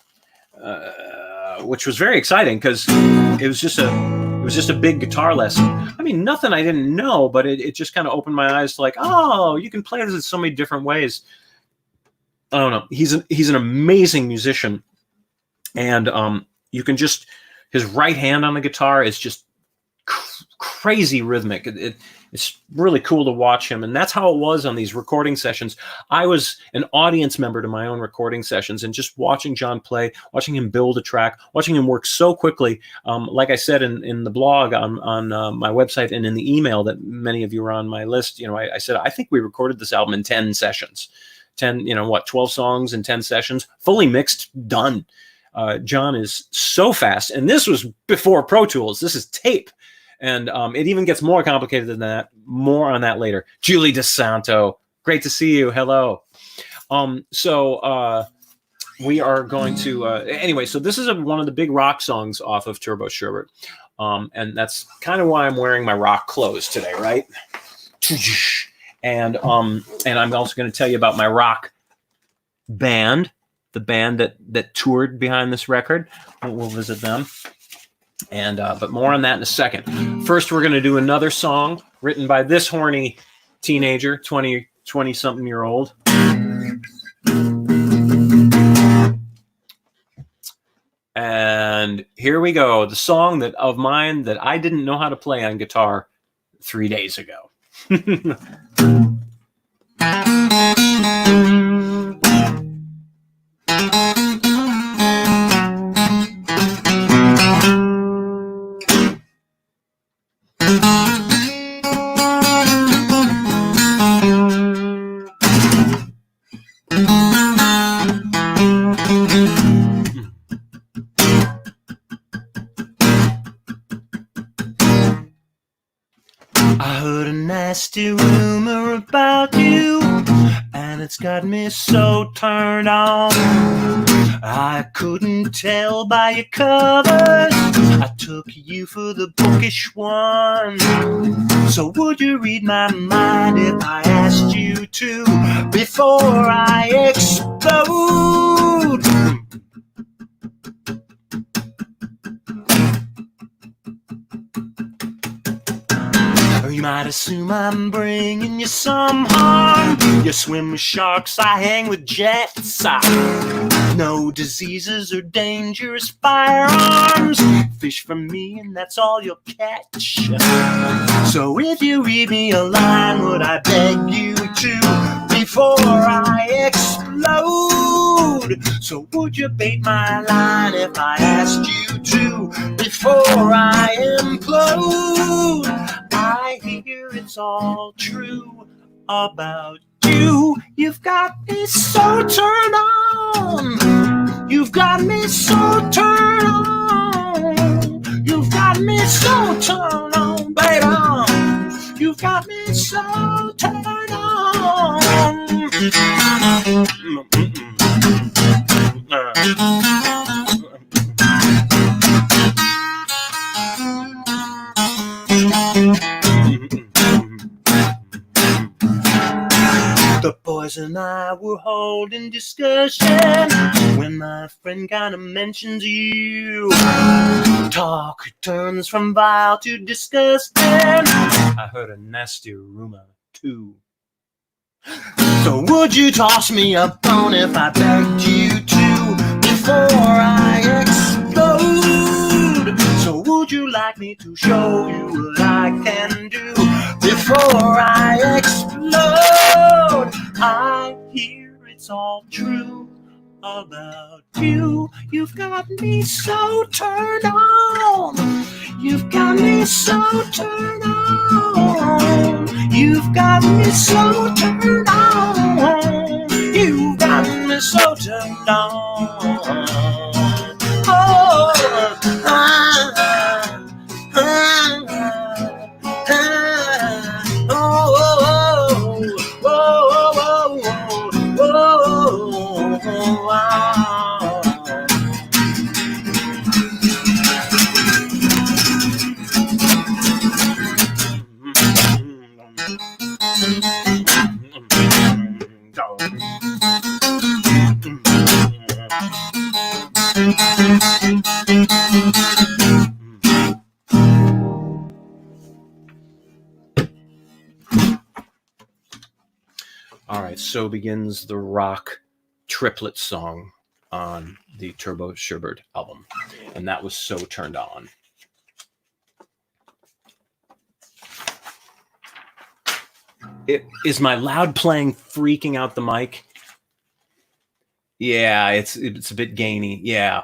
which was very exciting because it was just a big guitar lesson. I mean, nothing I didn't know, but it just kind of opened my eyes to like, oh, you can play this in so many different ways. I don't know. He's an amazing musician, and you can just, his right hand on the guitar is just crazy rhythmic. It's really cool to watch him, and that's how it was on these recording sessions. I was an audience member to my own recording sessions, and just watching John play, watching him build a track, watching him work so quickly. Like I said in the blog on my website and in the email that many of you are on my list, I said I think we recorded this album in 10 sessions. 12 songs in 10 sessions, fully mixed, done. John is so fast, and this was before Pro Tools. This is tape, and it even gets more complicated than that. More on that later. Julie DeSanto, great to see you. Hello. So we are going to anyway. So this is one of the big rock songs off of Turbosherbet, and that's kind of why I'm wearing my rock clothes today, right? And I'm also going to tell you about my rock band, the band that toured behind this record. We'll visit them, and but more on that in a second. First, we're going to do another song written by this horny teenager, 20-something year old. And here we go, the song of mine that I didn't know how to play on guitar 3 days ago. I heard a nasty rumor about you, and it's got me so turned on. I couldn't tell by your covers, I took you for the bookish one. So would you read my mind if I asked you to, before I explode? You might assume I'm bringing you some harm. You swim with sharks, I hang with jets. No diseases or dangerous firearms. Fish from me and that's all you'll catch. So if you read me a line, would I beg you to, before I explode? So would you bait my line if I asked you to, before I implode? I hear it's all true about you. You've got me so turned on. You've got me so turned on. You've got me so turned on, baby. You've got me so turned on. The boys and I were holding discussion when my friend kinda mentions you. Talk turns from vile to disgusting. I heard a nasty rumor too. So would you toss me a bone if I begged you to, before I explode? So would you like me to show you what I can do, before I explode? I hear it's all true about you. You've got me so turned on. You've got me so turned on. You've got me so turned on. You've got me so turned on. Oh, All right, so begins the rock triplet song on the Turbosherbet album, and that was So Turned On. Is my loud playing freaking out the mic? Yeah, it's a bit gainy. Yeah,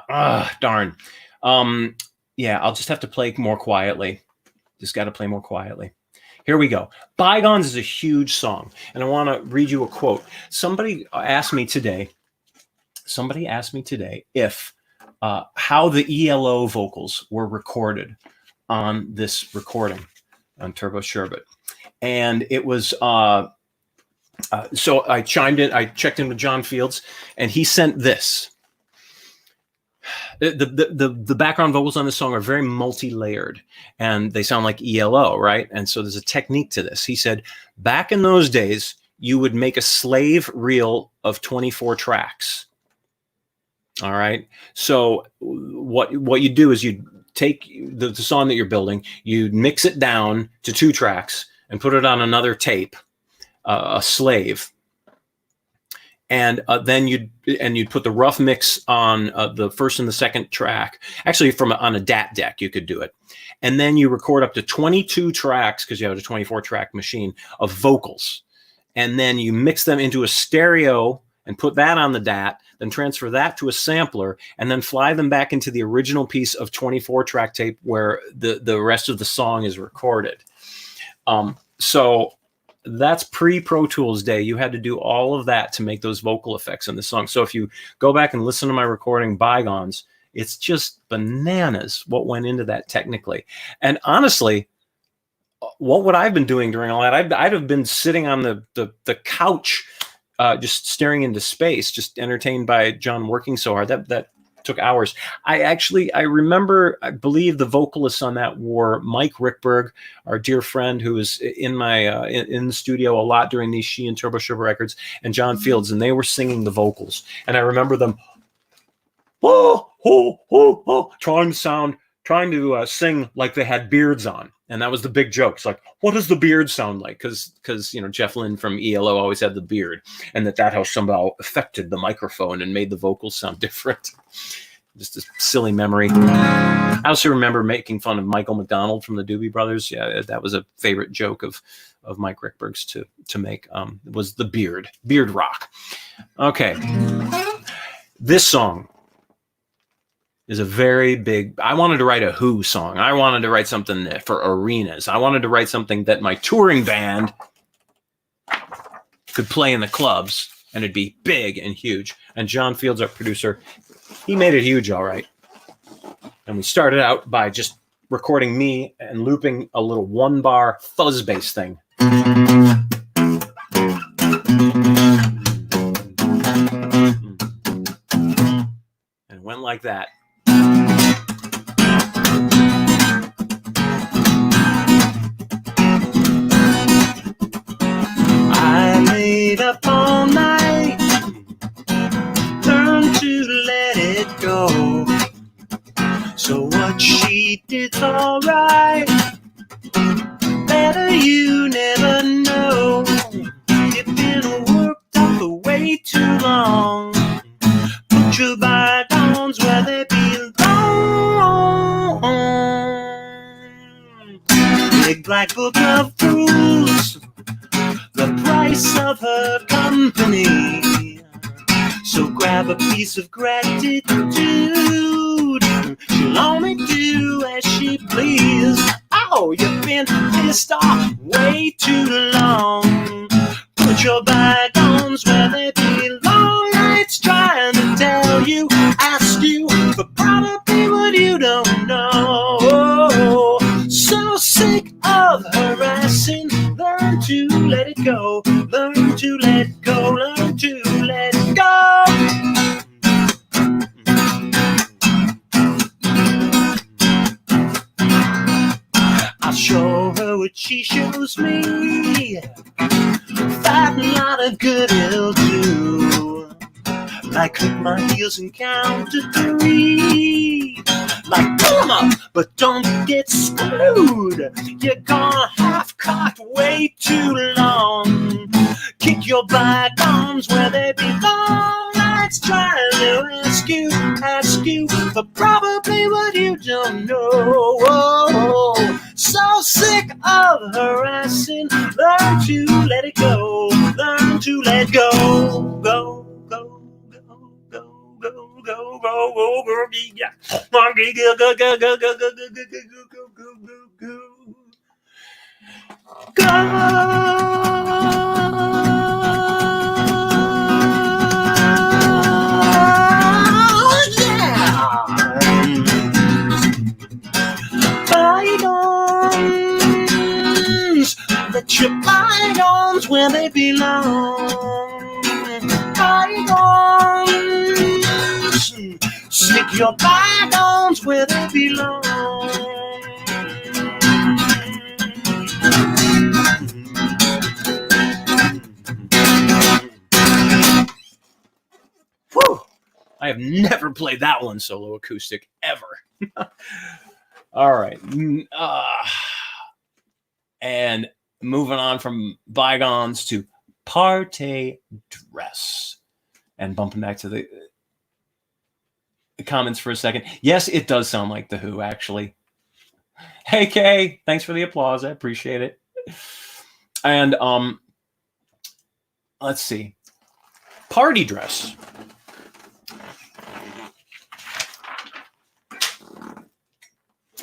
darn. Yeah, I'll just have to play more quietly. Just got to play more quietly. Here we go. Bygones is a huge song, and I want to read you a quote. Somebody asked me today if how the ELO vocals were recorded on this recording on Turbosherbet. And it was so I chimed in, I checked in with John Fields, and he sent this. The background vocals on this song are very multi-layered, and they sound like ELO, right? And so there's a technique to this. He said, back in those days, you would make a slave reel of 24 tracks. All right. So what you do is you take the song that you're building, you mix it down to 2 tracks and put it on another tape, a slave. And then you'd put the rough mix on the first and the second track. Actually, on a DAT deck, you could do it. And then you record up to 22 tracks, because you have a 24-track machine, of vocals. And then you mix them into a stereo and put that on the DAT, then transfer that to a sampler, and then fly them back into the original piece of 24-track tape where the rest of the song is recorded. So that's pre-Pro Tools day. You had to do all of that to make those vocal effects in the song. So if you go back and listen to my recording, Bygones, it's just bananas what went into that technically. And honestly, what would I have been doing during all that? I'd have been sitting on the couch, just staring into space, just entertained by John working so hard. That took hours. I remember, I believe the vocalists on that were Mike Rickberg, our dear friend who was in my in the studio a lot during these She and Turbosherbet records, and John Fields, and they were singing the vocals. And I remember them trying to sing like they had beards on. And that was the big joke. It's like, what does the beard sound like? Because Jeff Lynne from ELO always had the beard, and that how somehow affected the microphone and made the vocals sound different. Just a silly memory. I also remember making fun of Michael McDonald from the Doobie Brothers. Yeah, that was a favorite joke of Mike Rickberg's to make. Was the beard rock. Okay, this song is a very big. I wanted to write a Who song. I wanted to write something for arenas. I wanted to write something that my touring band could play in the clubs, and it'd be big and huge. And John Fields, our producer, he made it huge, all right. And we started out by just recording me and looping a little 1-bar fuzz bass thing. And it went like that. Up all night, learn to let it go. So what she did's alright. Better you never know. You've been worked up for way too long. Put your bygones where they belong. Big black book of rules, the price of her company. So grab a piece of gratitude. She'll only do as she please. Oh, you've been pissed off way too long. Put your bygones where they belong. It's trying to tell you, ask you for probably what you don't know. So sick of harassing. Learn to let it go. Learn to let go. Learn to let go. I'll show her what she shows me that not a good it'll do. Like click my heels and count to 3. Like pull 'em up, but don't get screwed. You're gonna half cocked way too long. Kick your bygones where they belong. Let's try to ask you for probably what you don't know. So sick of harassing. Learn to let it go. Learn to let go. Go, go, go, go, go, go, go, go, go, yeah. Go, go, go, go, go, go, go, go, go, go, go. Bygones, let your bygones where they belong. Bygones, stick your bygones where they belong. Whew. I have never played that one solo acoustic ever. All right. And moving on from bygones to party dress. And bumping back to the comments for a second. Yes, it does sound like The Who, actually. Hey, Kay, thanks for the applause. I appreciate it. And let's see. Party dress.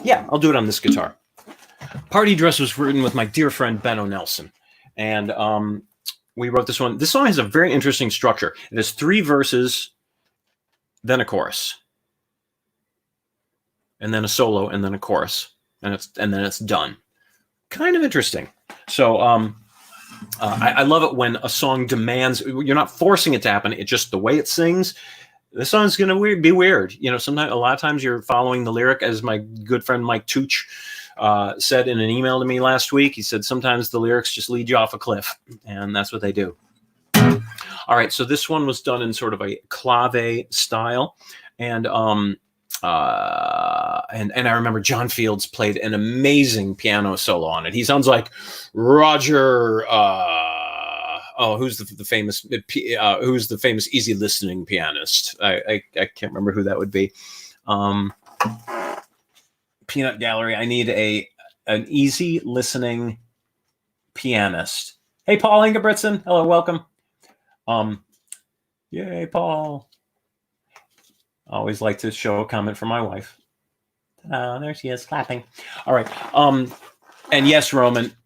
Yeah, I'll do it on this guitar. Party Dress was written with my dear friend Benno Nelson. And we wrote this one. This song has a very interesting structure. It has 3 verses, then a chorus. And then a solo, and then a chorus. And then it's done. Kind of interesting. So I love it when a song demands, you're not forcing it to happen, it's just the way it sings. This song's going to be weird. You know, sometimes, a lot of times you're following the lyric, as my good friend Mike Tooch said in an email to me last week. He said, sometimes the lyrics just lead you off a cliff, and that's what they do. All right, so this one was done in sort of a clave style, and I remember John Fields played an amazing piano solo on it. He sounds like Roger. Who's the famous easy listening pianist? I can't remember who that would be. Peanut Gallery. I need an easy listening pianist. Hey, Paul Ingebrigtsen. Hello, welcome. Yay, Paul. I always like to show a comment from my wife. There she is, clapping. All right. And yes, Roman,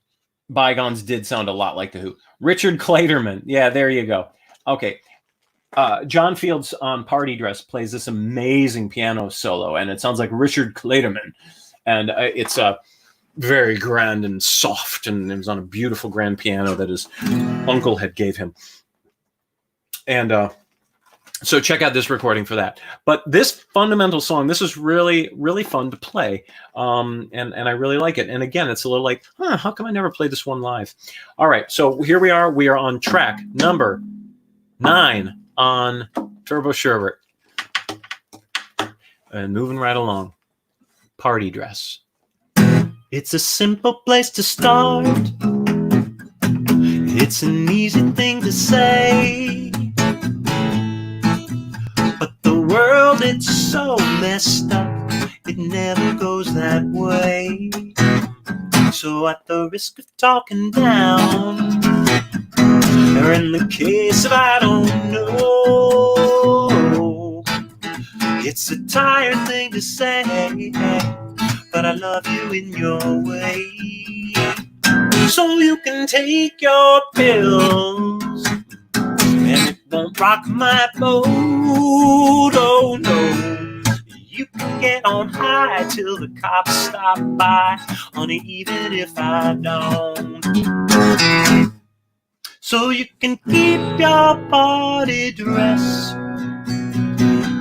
bygones did sound a lot like The Who. Richard Clayderman. Yeah, there you go. Okay. John Fields on Party Dress plays this amazing piano solo, and it sounds like Richard Clayderman. And it's very grand and soft, and it was on a beautiful grand piano that his uncle had gave him. And so check out this recording for that. But this fundamental song, this is really, really fun to play. And I really like it. And again, it's a little like, how come I never played this one live? All right, so here we are. We are on track number 9 on Turbosherbet. And moving right along. Party Dress. It's a simple place to start. It's an easy thing to say. But the world, it's so messed up. It never goes that way. So at the risk of talking down, or in the case of I don't know, it's a tired thing to say, but I love you in your way. So you can take your pills, and it won't rock my boat. Oh no, you can get on high till the cops stop by, honey, even if I don't. So you can keep your party dress,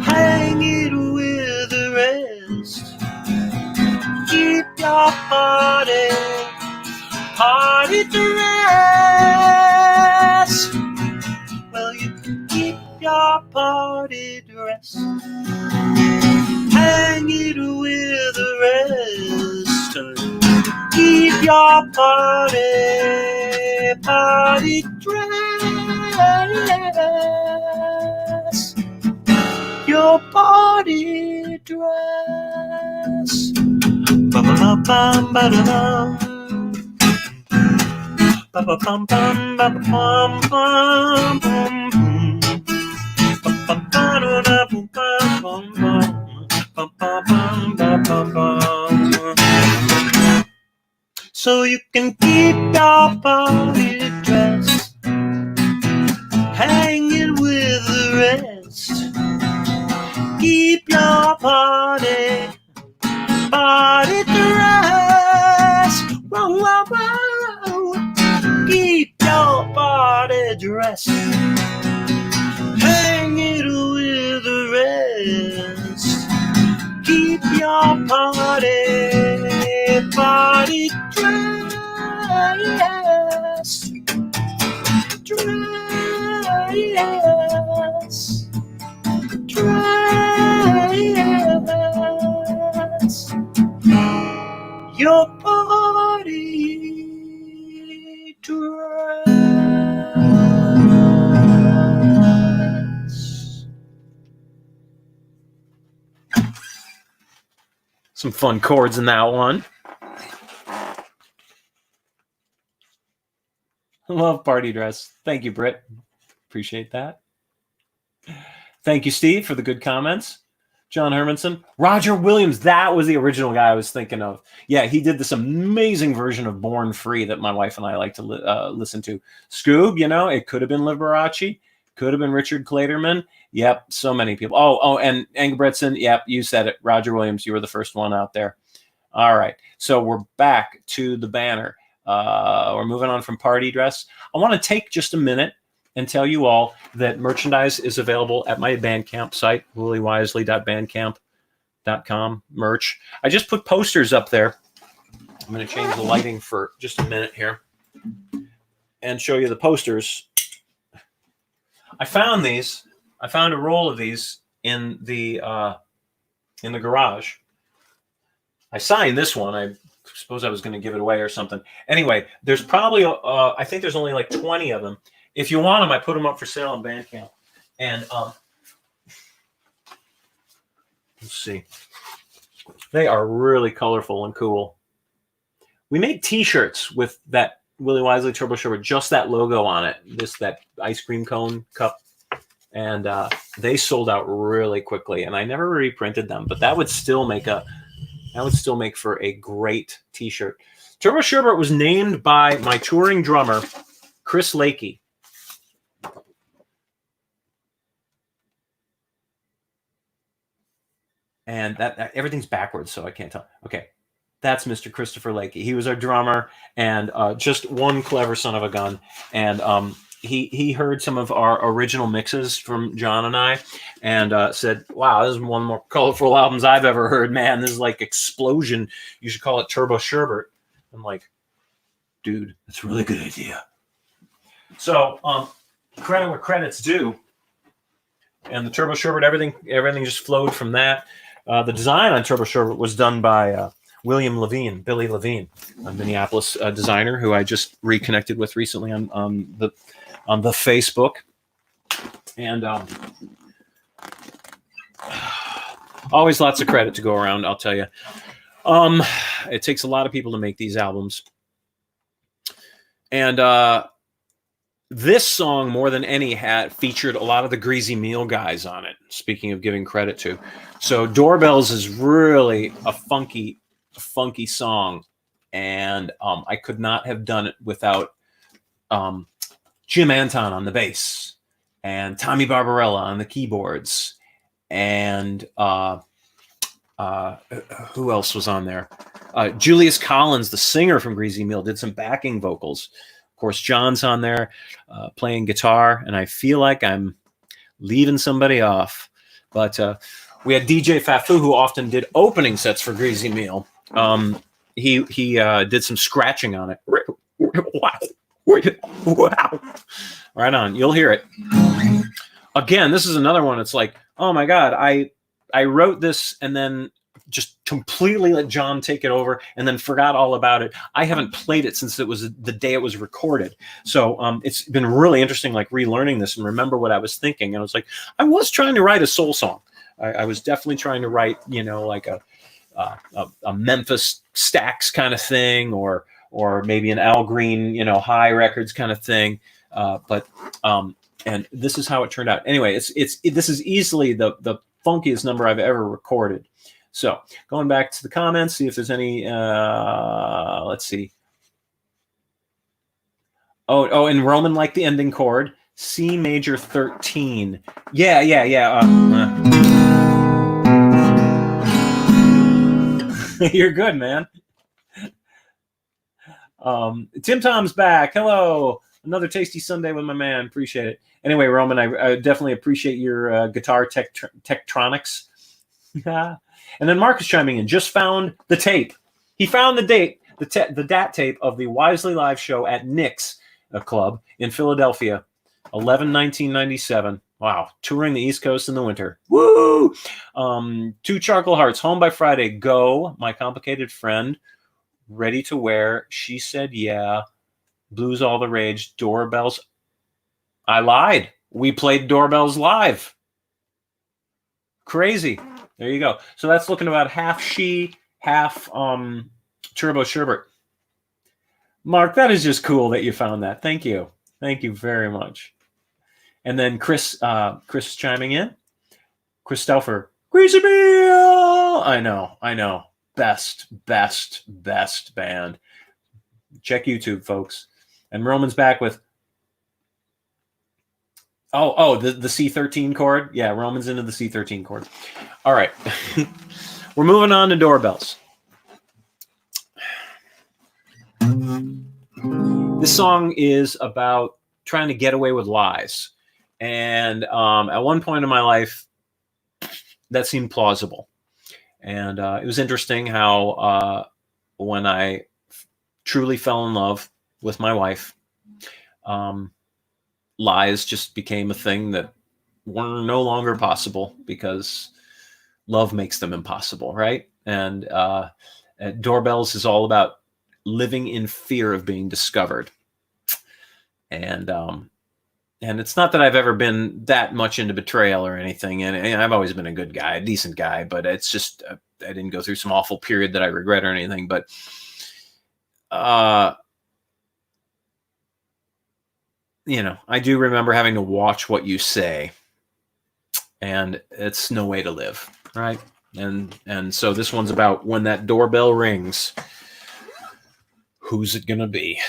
hang it with the rest. Keep your party party dress. Well, you can keep your party dress, hang it with the rest. Keep your party dress, your party dress. Ba-ba-ba-bum-ba-da-bum. Ba-ba-bum-bum-ba-ba-bum-bum-bum. So you can keep your party dress, hanging with the rest. Keep your party dress. Whoa, whoa, whoa. Keep your party dress, hang it with the rest. Keep your party dress, dress, your party dress. Some fun chords in that one. Love party dress. Thank you, Britt. Appreciate that. Thank you, Steve, for the good comments. John Hermanson. Roger Williams. That was the original guy I was thinking of. Yeah, he did this amazing version of Born Free that my wife and I like to listen to. Scoob, you know, it could have been Liberace. Could have been Richard Clayderman. Yep, so many people. Oh, and Engebretson. Yep, you said it. Roger Williams, you were the first one out there. All right, so we're back to the banner. We're moving on from party dress. I want to take just a minute and tell you all that merchandise is available at my Bandcamp site, williewisely.bandcamp.com, merch. I just put posters up there. I'm going to change the lighting for just a minute here and show you the posters. I found these. I found a roll of these in the garage. I signed this one. I suppose I was going to give it away or something. Anyway, there's probably, I think there's only like 20 of them. If you want them, I put them up for sale on Bandcamp. And let's see. They are really colorful and cool. We made T-shirts with that Willie Wisely Turbosherbet, just that logo on it. That ice cream cone cup. And they sold out really quickly. And I never reprinted them, but that would still make for a great T-shirt. Turbosherbet was named by my touring drummer, Chris Lakey. And that everything's backwards, so I can't tell. Okay, that's Mr. Christopher Lakey. He was our drummer and just one clever son of a gun. And he heard some of our original mixes from John and I and said, wow, this is one of the more colorful albums I've ever heard, man. This is like explosion. You should call it Turbosherbet. I'm like, dude, that's a really good idea. So credit where credit's due. And the Turbosherbet, everything just flowed from that. The design on Turbosherbet was done by Billy Levine, a Minneapolis designer who I just reconnected with recently on the Facebook. And always lots of credit to go around, I'll tell you. It takes a lot of people to make these albums. And this song, more than any, had featured a lot of the Greasy Meal guys on it, speaking of giving credit to. So Doorbells is really a funky song. And I could not have done it without Jim Anton on the bass and Tommy Barbarella on the keyboards. And who else was on there? Julius Collins, the singer from Greasy Meal, did some backing vocals. Of course, John's on there playing guitar, and I feel like I'm leaving somebody off. But we had DJ Fafu, who often did opening sets for Greasy Meal. He did some scratching on it. Wow. Wow. Right on. You'll hear it. Again, this is another one. It's like, oh my God, I wrote this and then just completely let John take it over and then forgot all about it. I haven't played it since it was the day it was recorded. So it's been really interesting, like relearning this and remember what I was thinking. And I was like, I was trying to write a soul song. I was definitely trying to write, like a Memphis Stax kind of thing, or maybe an Al Green, High Records kind of thing. And this is how it turned out. Anyway, this is easily the funkiest number I've ever recorded. So going back to the comments, see if there's any, let's see. Oh, and Roman liked the ending chord, C major 13. Yeah. You're good, man. Tim Tom's back. Hello. Another tasty Sunday with my man. Appreciate it. Anyway, Roman, I definitely appreciate your guitar tectronics. And then Mark is chiming in. Just found the tape. He found the date, the DAT tape of the Wisely Live show at Nick's Club in Philadelphia, 11/1997. Wow, touring the East Coast in the winter. Woo! 2 Charcoal Hearts. Home by Friday. Go, My Complicated Friend. Ready to Wear. She Said Yeah. Blues All the Rage. Doorbells. I lied. We played Doorbells live. Crazy. There you go. So that's looking about half she, half Turbosherbet. Mark, that is just cool that you found that. Thank you. Thank you very much. And then Chris chiming in. Christopher. Greasy Bill. I know. Best band. Check YouTube, folks. And Roman's back with the C13 chord. Yeah, Roman's into the C13 chord. All right. We're moving on to Doorbells. This song is about trying to get away with lies. And at one point in my life, that seemed plausible. And it was interesting how when I truly fell in love with my wife, lies just became a thing that were no longer possible because love makes them impossible, right? And Doorbells is all about living in fear of being discovered. And it's not that I've ever been that much into betrayal or anything. And I've always been a good guy, a decent guy, but it's just, I didn't go through some awful period that I regret or anything. But I do remember having to watch what you say, and it's no way to live, right? And so this one's about when that doorbell rings, who's it gonna be?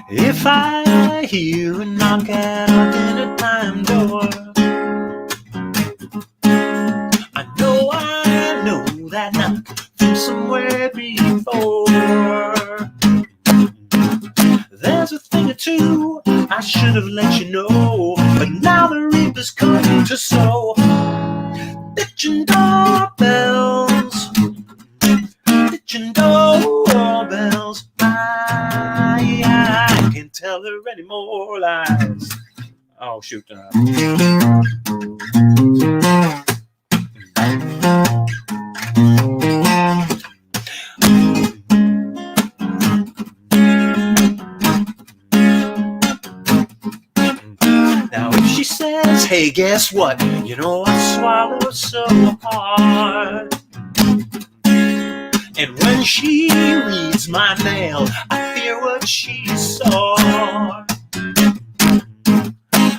If I hear a knock at our dinner time door, I know that knock from somewhere before. There's a thing or two I should have let you know, but now the reaper's come to sow. Bitchin' doorbells, bitchin' doorbells. I can't tell her any more lies. Oh, shoot. Now if she says, hey, guess what? You know I swallow so hard. And when she reads my mail, I fear what she saw.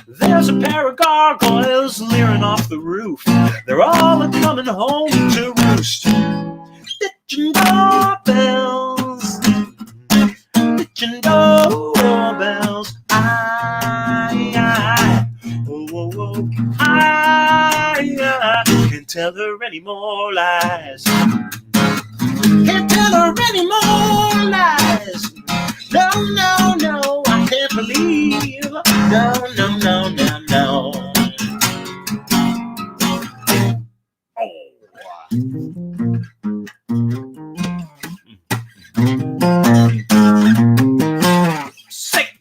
There's a pair of gargoyles leering off the roof. They're all a-coming home to roost. Bitchin' doorbells, bitchin' doorbells. I can't tell her any more lies. Can't tell her any more lies. No, no, no, I can't believe. No, no, no, no, no. Sick.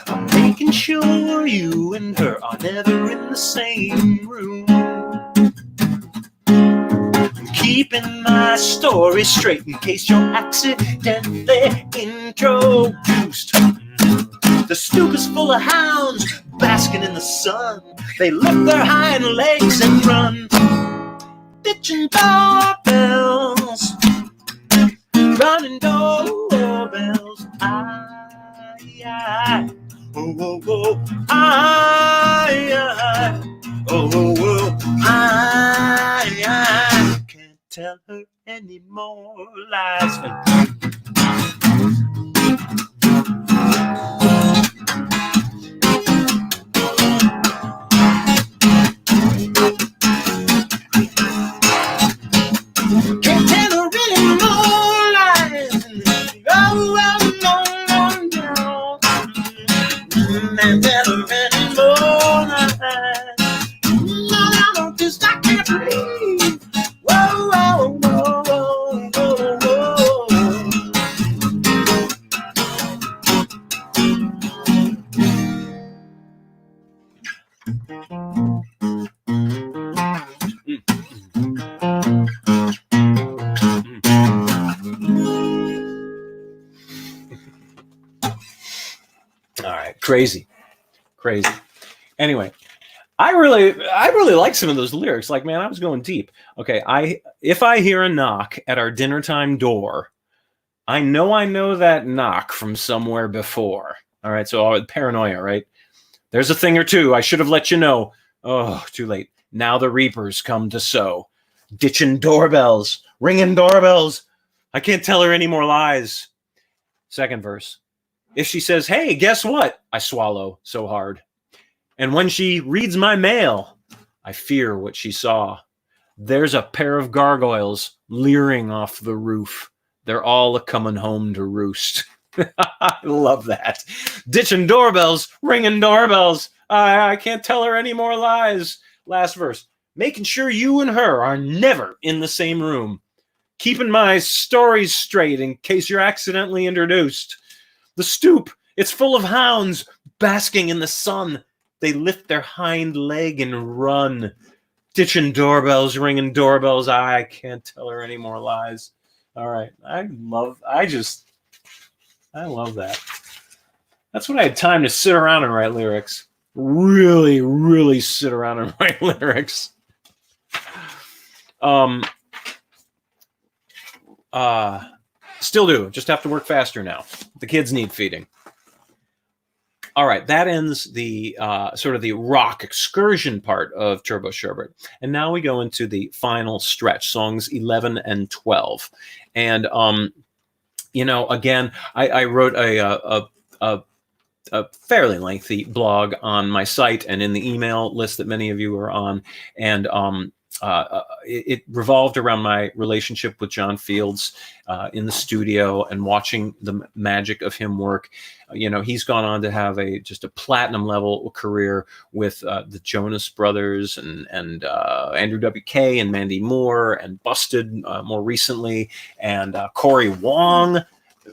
I'm making sure you and her are never in the same room. Keeping my story straight in case you're accidentally introduced. The stoop is full of hounds basking in the sun. They lift their hind legs and run, ditching doorbells, running doorbells. I, oh, oh, oh, I, oh, oh, oh, I can't tell her any more lies. Can't tell her any more lies. Oh, oh, no, no, no. Can't tell her any more lies. No, no, no, 'cause I can't breathe. Whoa, whoa, whoa, whoa, whoa, All right, crazy. Anyway, I really like some of those lyrics. Like, man, I was going deep. Okay, if I hear a knock at our dinner time door, I know that knock from somewhere before. All right, so paranoia, right? There's a thing or two. I should have let you know. Oh, too late. Now the reapers come to sow. Ditching doorbells, ringing doorbells. I can't tell her any more lies. Second verse. If she says, hey, guess what? I swallow so hard. And when she reads my mail, I fear what she saw. There's a pair of gargoyles leering off the roof. They're all a-coming home to roost. I love that. Ditching doorbells, ringing doorbells. I can't tell her any more lies. Last verse. Making sure you and her are never in the same room. Keeping my stories straight in case you're accidentally introduced. The stoop, it's full of hounds basking in the sun. They lift their hind leg and run. Ditching doorbells, ringing doorbells. I can't tell her any more lies. All right. I love that. That's when I had time to sit around and write lyrics. Really, really sit around and write lyrics. Still do. Just have to work faster now. The kids need feeding. All right, that ends the sort of the rock excursion part of Turbosherbet. And now we go into the final stretch, songs 11 and 12. And, again, I wrote a fairly lengthy blog on my site and in the email list that many of you are on. And it revolved around my relationship with John Fields in the studio and watching the magic of him work. He's gone on to have just a platinum level career with the Jonas Brothers and Andrew WK and Mandy Moore and Busted more recently, and Corey Wong.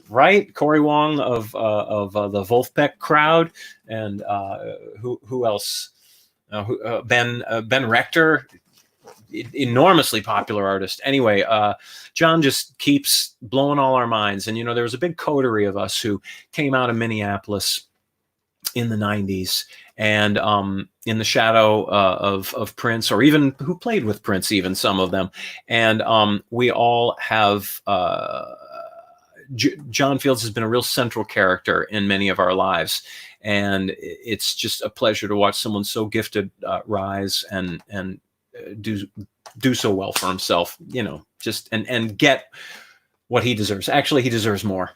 Right, Corey Wong of the Wolfpack Crowd, and who else? Ben Rector, enormously popular artist. Anyway, John just keeps blowing all our minds. And there was a big coterie of us who came out of Minneapolis in the 90s, and in the shadow of Prince, or even who played with Prince, even some of them. And we all have. John Fields has been a real central character in many of our lives, and it's just a pleasure to watch someone so gifted rise and do so well for himself. Just and get what he deserves. Actually, he deserves more.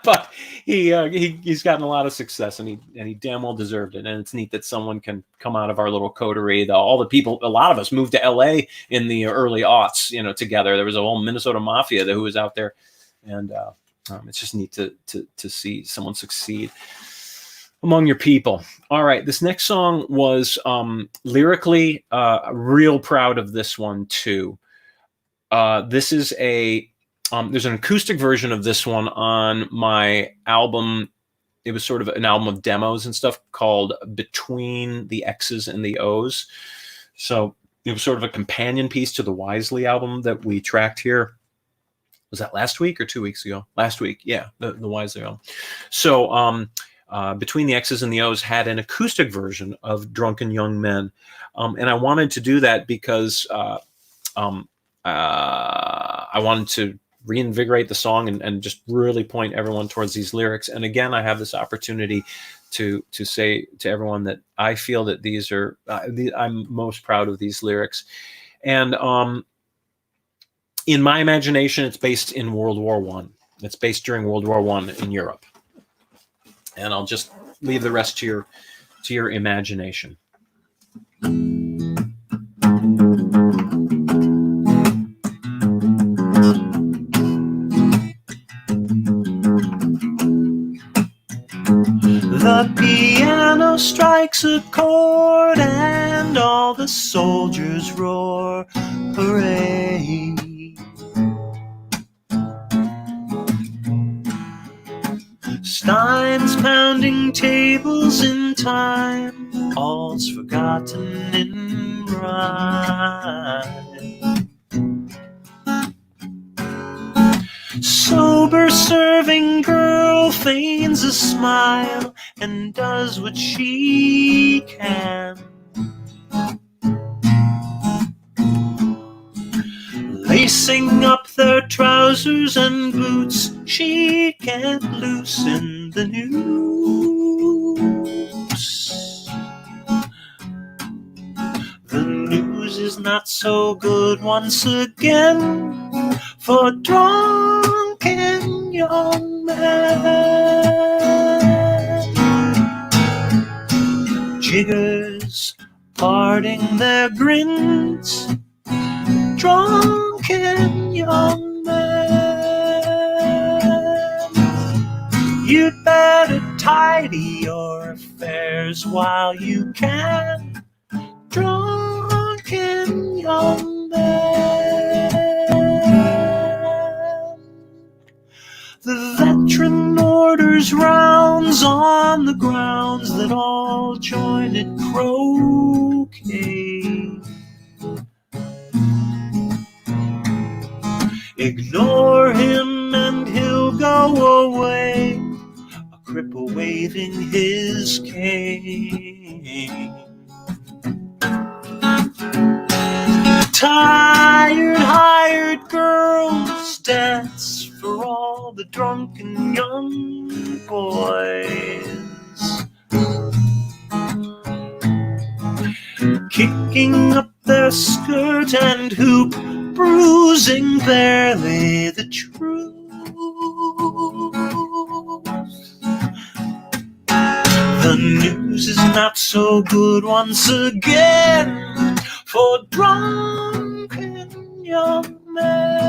But he's gotten a lot of success, and he damn well deserved it. And it's neat that someone can come out of our little coterie. All the people, a lot of us moved to LA in the early aughts, together. There was a whole Minnesota mafia who was out there, and it's just neat to see someone succeed among your people. All right, this next song was lyrically real proud of this one too. This is there's an acoustic version of this one on my album. It was sort of an album of demos and stuff called Between the X's and the O's. So it was sort of a companion piece to the Wisely album that we tracked here. Was that last week or 2 weeks ago? Last week, yeah, the Wisely album. So Between the X's and the O's had an acoustic version of Drunken Young Men. And I wanted to do that because I wanted to reinvigorate the song and just really point everyone towards these lyrics. And again, I have this opportunity to say to everyone that I feel that these are, I'm most proud of these lyrics. And in my imagination, it's based in World War I. It's based during World War I in Europe. And I'll just leave the rest to your imagination. The piano strikes a chord and all the soldiers roar, hooray. Stein's pounding tables in time, all's forgotten in rhyme. Sober serving girl feigns a smile and does what she can. Lacing up their trousers and boots, she can't loosen the noose. The news is not so good once again for drunken young men. Jiggers parting their grins, drunken young men. You'd better tidy your affairs while you can, drunken young men. The veteran orders rounds on the grounds that all join at croquet. Ignore him and he'll go away, a cripple waving his cane. Tired, hired girls dance for all the drunken young boys, kicking up their skirt and hoop, bruising barely the truth. The news is not so good once again for drunken young men.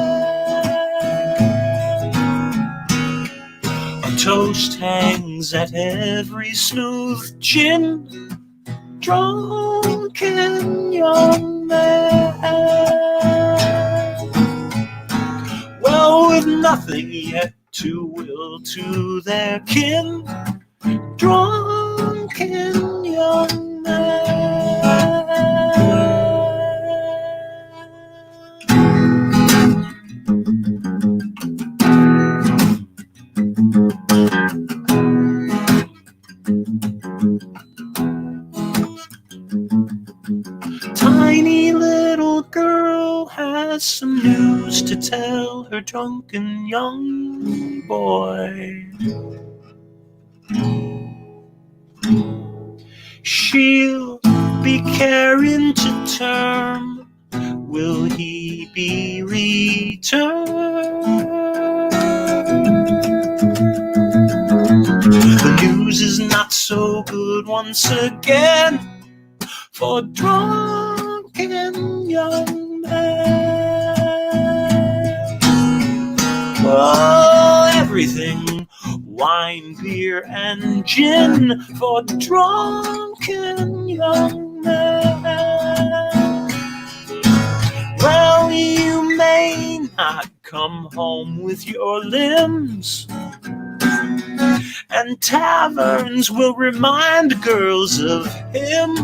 A toast hangs at every smooth chin, drunken young man. Well, with nothing yet to will to their kin, drunken young man. Tiny little girl has some news to tell her drunken young boy. She'll be carrying to term. Will he be returned? not so good once again for drunken young men. Oh, everything, wine, beer, and gin for drunken young men. Well, you may not come home with your limbs, and taverns will remind girls of him,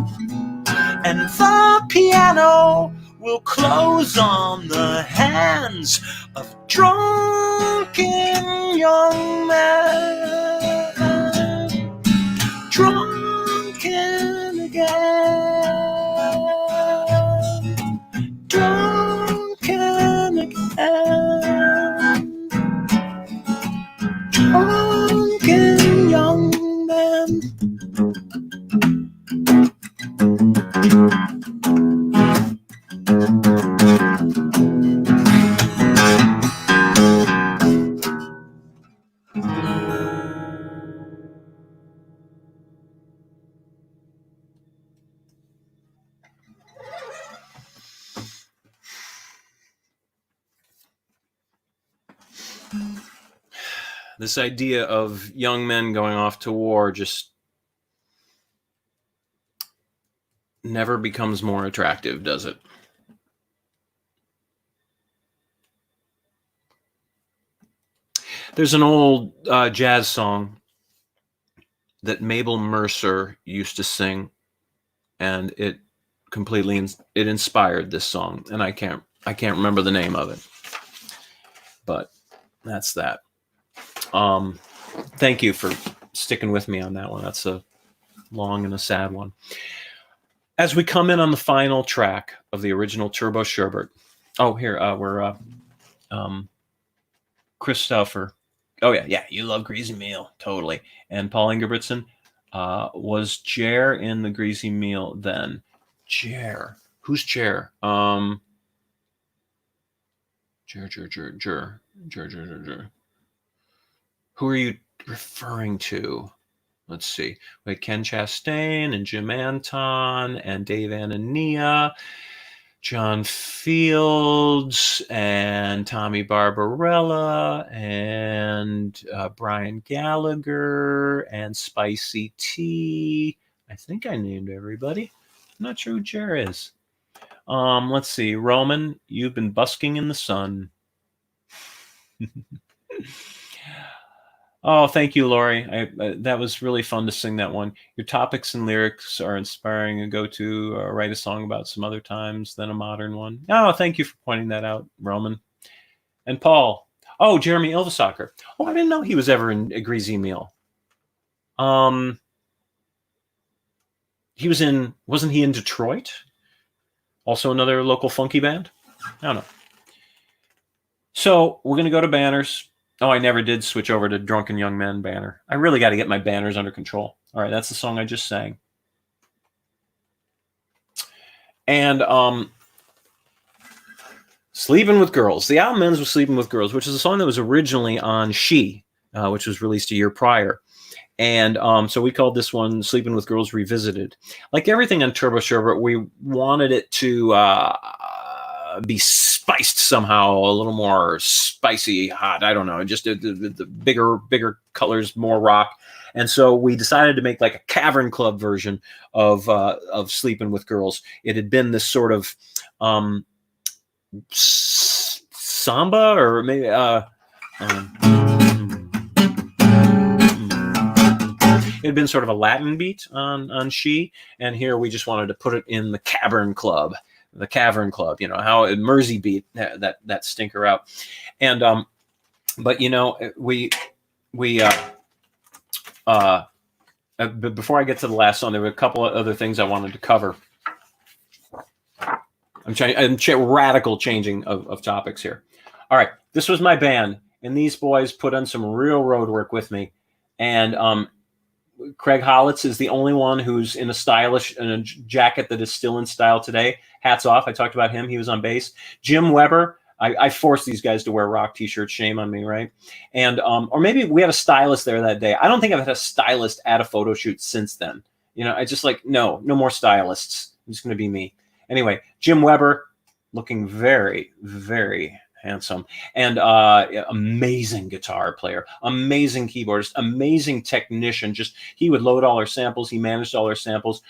and the piano will close on the hands of drunken young men. Drunken again. Drunken again. Drunken young men. This idea of young men going off to war just never becomes more attractive, does it? There's an old jazz song that Mabel Mercer used to sing, and it completely it inspired this song, and I can't remember the name of it, but that's that. Thank you for sticking with me on that one. That's a long and a sad one. As we come in on the final track of the original Turbosherbet. Oh, here we're Christopher. Oh yeah, you love Greasy Meal, totally. And Paul Ingebrigtsen was Jer in the Greasy Meal then. Jer, who's Jer? Jer. Who are you referring to? Let's see. We had Ken Chastain and Jim Anton and Dave Anania, John Fields and Tommy Barbarella and Brian Gallagher and Spicy T. I think I named everybody. I'm not sure who Jer is. Let's see. Roman, you've been busking in the sun. Oh, thank you, Lori. That was really fun to sing that one. Your topics and lyrics are inspiring and go to write a song about some other times than a modern one. Oh, thank you for pointing that out, Roman. And Paul. Oh, Jeremy Ilvasacker. Oh, I didn't know he was ever in a Greasy Meal. He was in, wasn't he in Detroit? Also another local funky band? I don't know. So we're going to go to banners. Oh, I never did switch over to Drunken Young Men banner. I really got to get my banners under control. All right, that's the song I just sang. And Sleeping with Girls. The album ends with Sleeping with Girls, which is a song that was originally on She, which was released a year prior. And so we called this one Sleeping with Girls Revisited. Like everything on Turbosherbet, we wanted it to be spiced somehow, a little more spicy, hot. I don't know, just the bigger colors, more rock. And so we decided to make like a Cavern Club version of Sleeping with Girls. It had been this sort of samba, or maybe it had been sort of a Latin beat on She, and here we just wanted to put it in the Cavern Club. The Cavern Club, you know, how it Mersey beat that stinker out. And but you know, we but before I get to the last song, there were a couple of other things I wanted to cover. I'm radical changing of topics here. All right, this was my band, and these boys put on some real road work with me. And Craig Hollitz is the only one who's in a jacket that is still in style today. Hats off. I talked about him. He was on bass. Jim Weber I forced these guys to wear rock t-shirts. Shame on me, right? And or maybe we had a stylist there that day. I don't think I've had a stylist at a photo shoot since then. You know, I just like, no more stylists. I'm just going to be me. Anyway, Jim Weber, looking very, very handsome, and amazing guitar player, amazing keyboardist, amazing technician. Just he would load all our samples. He managed all our samples.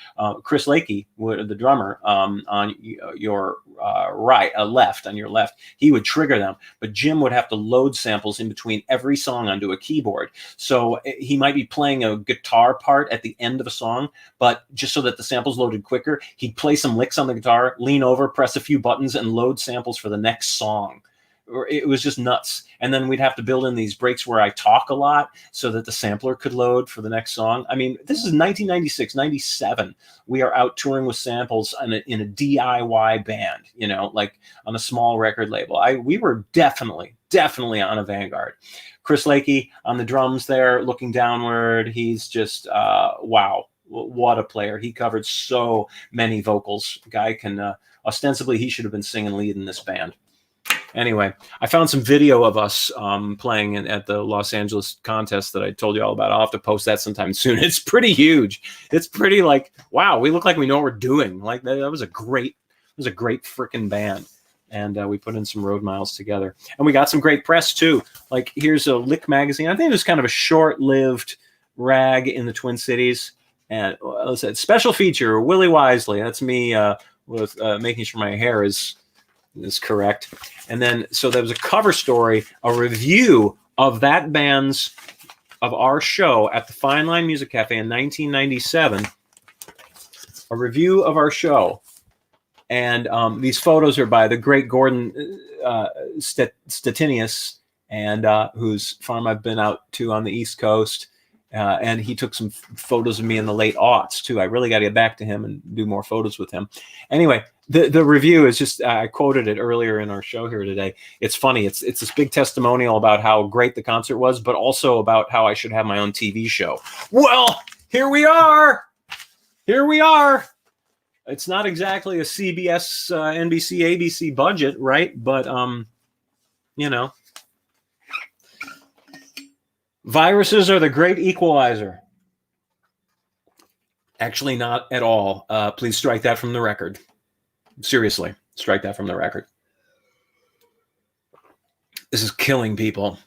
Chris Lakey, the drummer, on your left, on your left, he would trigger them, but Jim would have to load samples in between every song onto a keyboard. So he might be playing a guitar part at the end of a song, but just so that the samples loaded quicker, he'd play some licks on the guitar, lean over, press a few buttons, and load samples for the next song. It was just nuts. And then we'd have to build in these breaks where I talk a lot so that the sampler could load for the next song. I mean, this is 1996, 97. We are out touring with samples in a DIY band, you know, like on a small record label. We were definitely on a vanguard. Chris Lakey on the drums there, looking downward. He's just, wow, what a player. He covered so many vocals. Guy can, ostensibly, he should have been singing lead in this band. Anyway, I found some video of us playing at the Los Angeles contest that I told you all about. I'll have to post that sometime soon. It's pretty huge. It's pretty like, wow, we look like we know what we're doing. Like that was a great freaking band. And we put in some road miles together. And we got some great press too. Like here's a Lick magazine. I think it was kind of a short-lived rag in the Twin Cities. And let's say special feature, Willie Wisely. That's me with making sure my hair is correct. And then, so there was a cover story, a review of that of our show at the Fine Line Music Cafe in 1997, a review of our show. And these photos are by the great Gordon Statinius, and whose farm I've been out to on the East Coast. And he took some photos of me in the late aughts too. I really got to get back to him and do more photos with him. Anyway, the review is just, I quoted it earlier in our show here today. It's funny. It's this big testimonial about how great the concert was, but also about how I should have my own TV show. Well, here we are. It's not exactly a CBS, NBC, ABC budget, right? But, you know, viruses are the great equalizer. Actually, not at all. Please strike that from the record. Seriously, strike that from the record. This is killing people.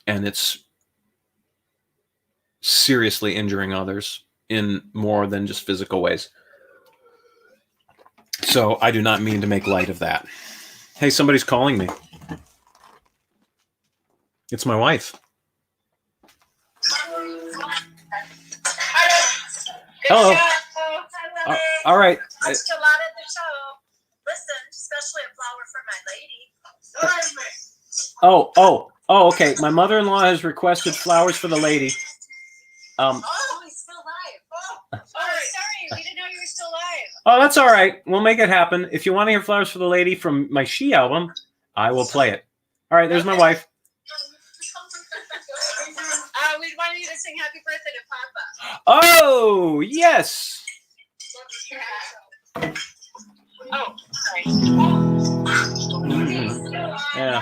And it's seriously injuring others in more than just physical ways. So I do not mean to make light of that. Hey, somebody's calling me. It's my wife. Hello. All right. I'm still out at the show. Listen, especially a flower for my lady. Oh, okay. My mother-in-law has requested flowers for the lady. He's still live. Sorry. We didn't know you were still live. Oh, that's all right. We'll make it happen. If you want to hear flowers for the lady from my She album, I will play it. All right, there's my wife. We wanted you to sing happy birthday to Papa. Oh, yes. Oh, sorry. Yeah.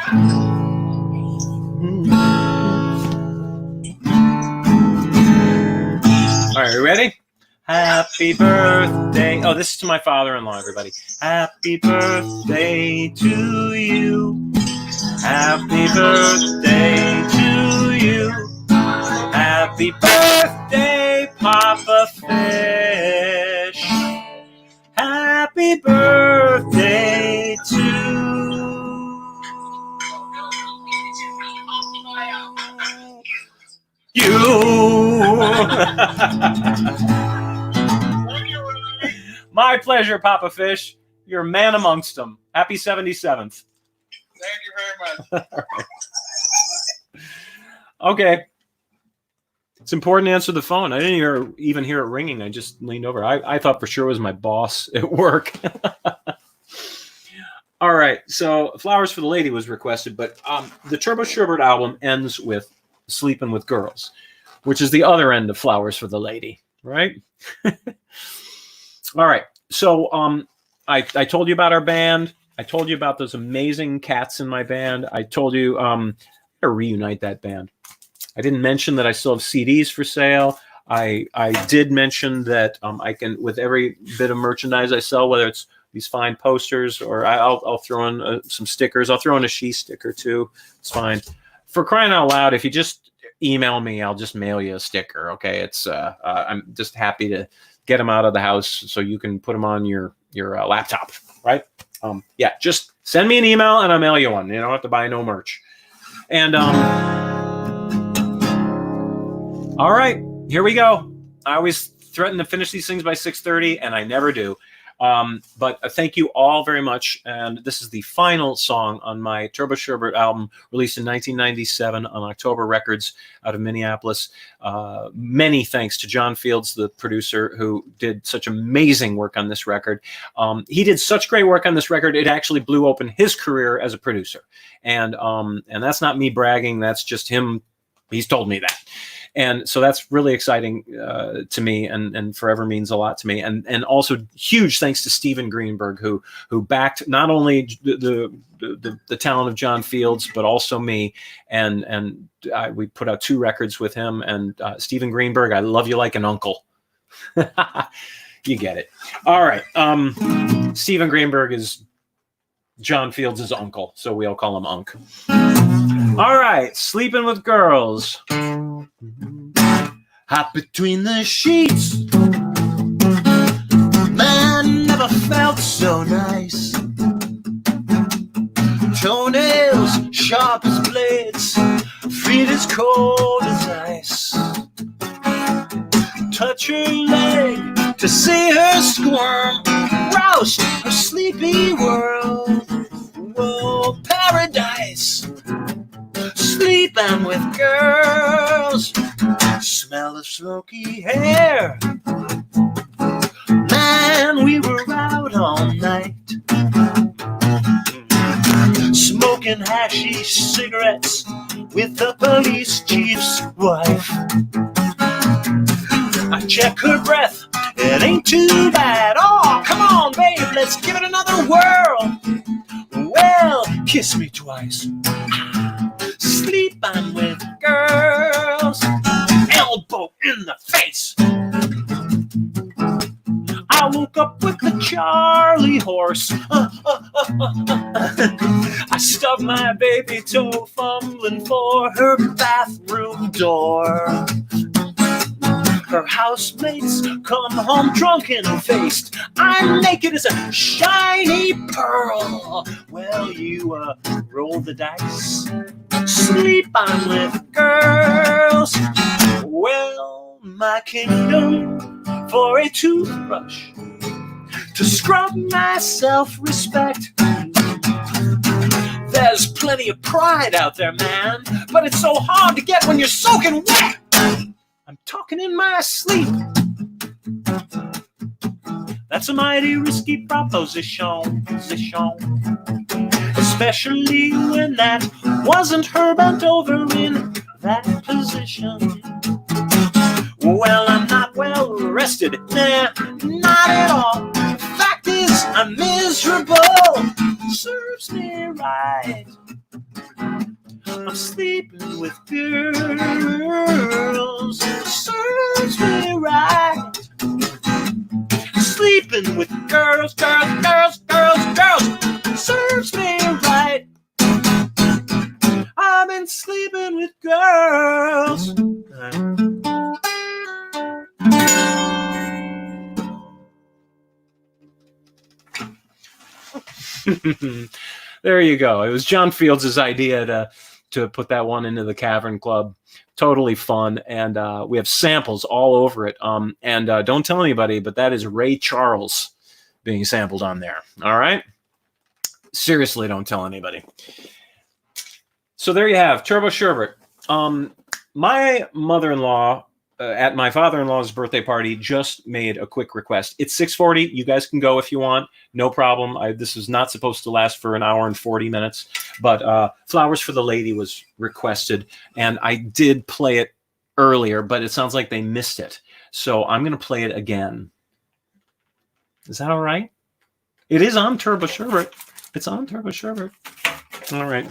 All right, you ready? Happy birthday. Oh, this is to my father-in-law, everybody. Happy birthday to you. Happy birthday to you. Happy birthday, Papa Fish. Happy birthday to you. My pleasure, Papa Fish. You're a man amongst them. Happy 77th. Thank you very much. Okay. It's important to answer the phone. I didn't even hear it ringing. I just leaned over. I thought for sure it was my boss at work. All right. So Flowers for the Lady was requested, but the Turbosherbet album ends with Sleeping with Girls, which is the other end of Flowers for the Lady, right? All right. So I told you about our band. I told you about those amazing cats in my band. I told you to reunite that band. I didn't mention that I still have CDs for sale. I did mention that I can, with every bit of merchandise I sell, whether it's these fine posters or I'll throw in some stickers. I'll throw in a She sticker too. It's fine. For crying out loud, if you just email me, I'll just mail you a sticker. Okay, it's I'm just happy to get them out of the house so you can put them on your laptop, right? Yeah, just send me an email and I'll mail you one. You don't have to buy no merch. And all right, here we go. I always threaten to finish these things by 6:30, and I never do. But thank you all very much. And this is the final song on my Turbosherbet album, released in 1997 on October Records out of Minneapolis. Many thanks to John Fields, the producer, who did such amazing work on this record. He did such great work on this record, it actually blew open his career as a producer. And that's not me bragging. That's just him. He's told me that. And so that's really exciting to me, and forever means a lot to me. And also huge thanks to Steven Greenberg, who backed not only the talent of John Fields, but also me. And we put out 2 records with him. And Steven Greenberg, I love you like an uncle. You get it. All right. Steven Greenberg is John Fields' uncle, so we all call him Unc. All right, Sleeping with Girls. Hot between the sheets, man, never felt so nice. Toenails sharp as blades, feet as cold as ice. Touch her leg to see her squirm, roused her sleepy world. Whoa, paradise. Sleeping with girls, smell of smoky hair. Man, we were out all night, smoking hashish cigarettes with the police chief's wife. I check her breath, it ain't too bad. Oh, come on, babe, let's give it another whirl. Well, kiss me twice. Sleeping with girls, elbow in the face. I woke up with the Charlie horse. I stubbed my baby toe fumbling for her bathroom door. Her housemates come home drunken faced. I'm naked as a shiny pearl. Well, you roll the dice. Sleep on with girls. Well, my kingdom for a toothbrush to scrub my self-respect. There's plenty of pride out there, man, but it's so hard to get when you're soaking wet. I'm talking in my sleep. That's a mighty risky proposition. Especially when that wasn't her bent over in that position. Well, I'm not well rested. Nah, not at all. Fact is, I'm miserable. Serves me right. I'm sleeping with girls. Serves me right. Sleeping with girls. Serves me right. I've been sleeping with girls. There you go. It was John Fields' idea to put that one into the Cavern Club. Totally fun, and we have samples all over it. And don't tell anybody, but that is Ray Charles being sampled on there. All right? Seriously, don't tell anybody. So there you have Turbosherbet. My mother-in-law at my father-in-law's birthday party just made a quick request. It's 6:40. You guys can go if you want. No problem. This is not supposed to last for an hour and 40 minutes. But Flowers for the Lady was requested, and I did play it earlier, but it sounds like they missed it. So I'm going to play it again. Is that all right? It is on Turbosherbet. It's on Turbosherbet. All right.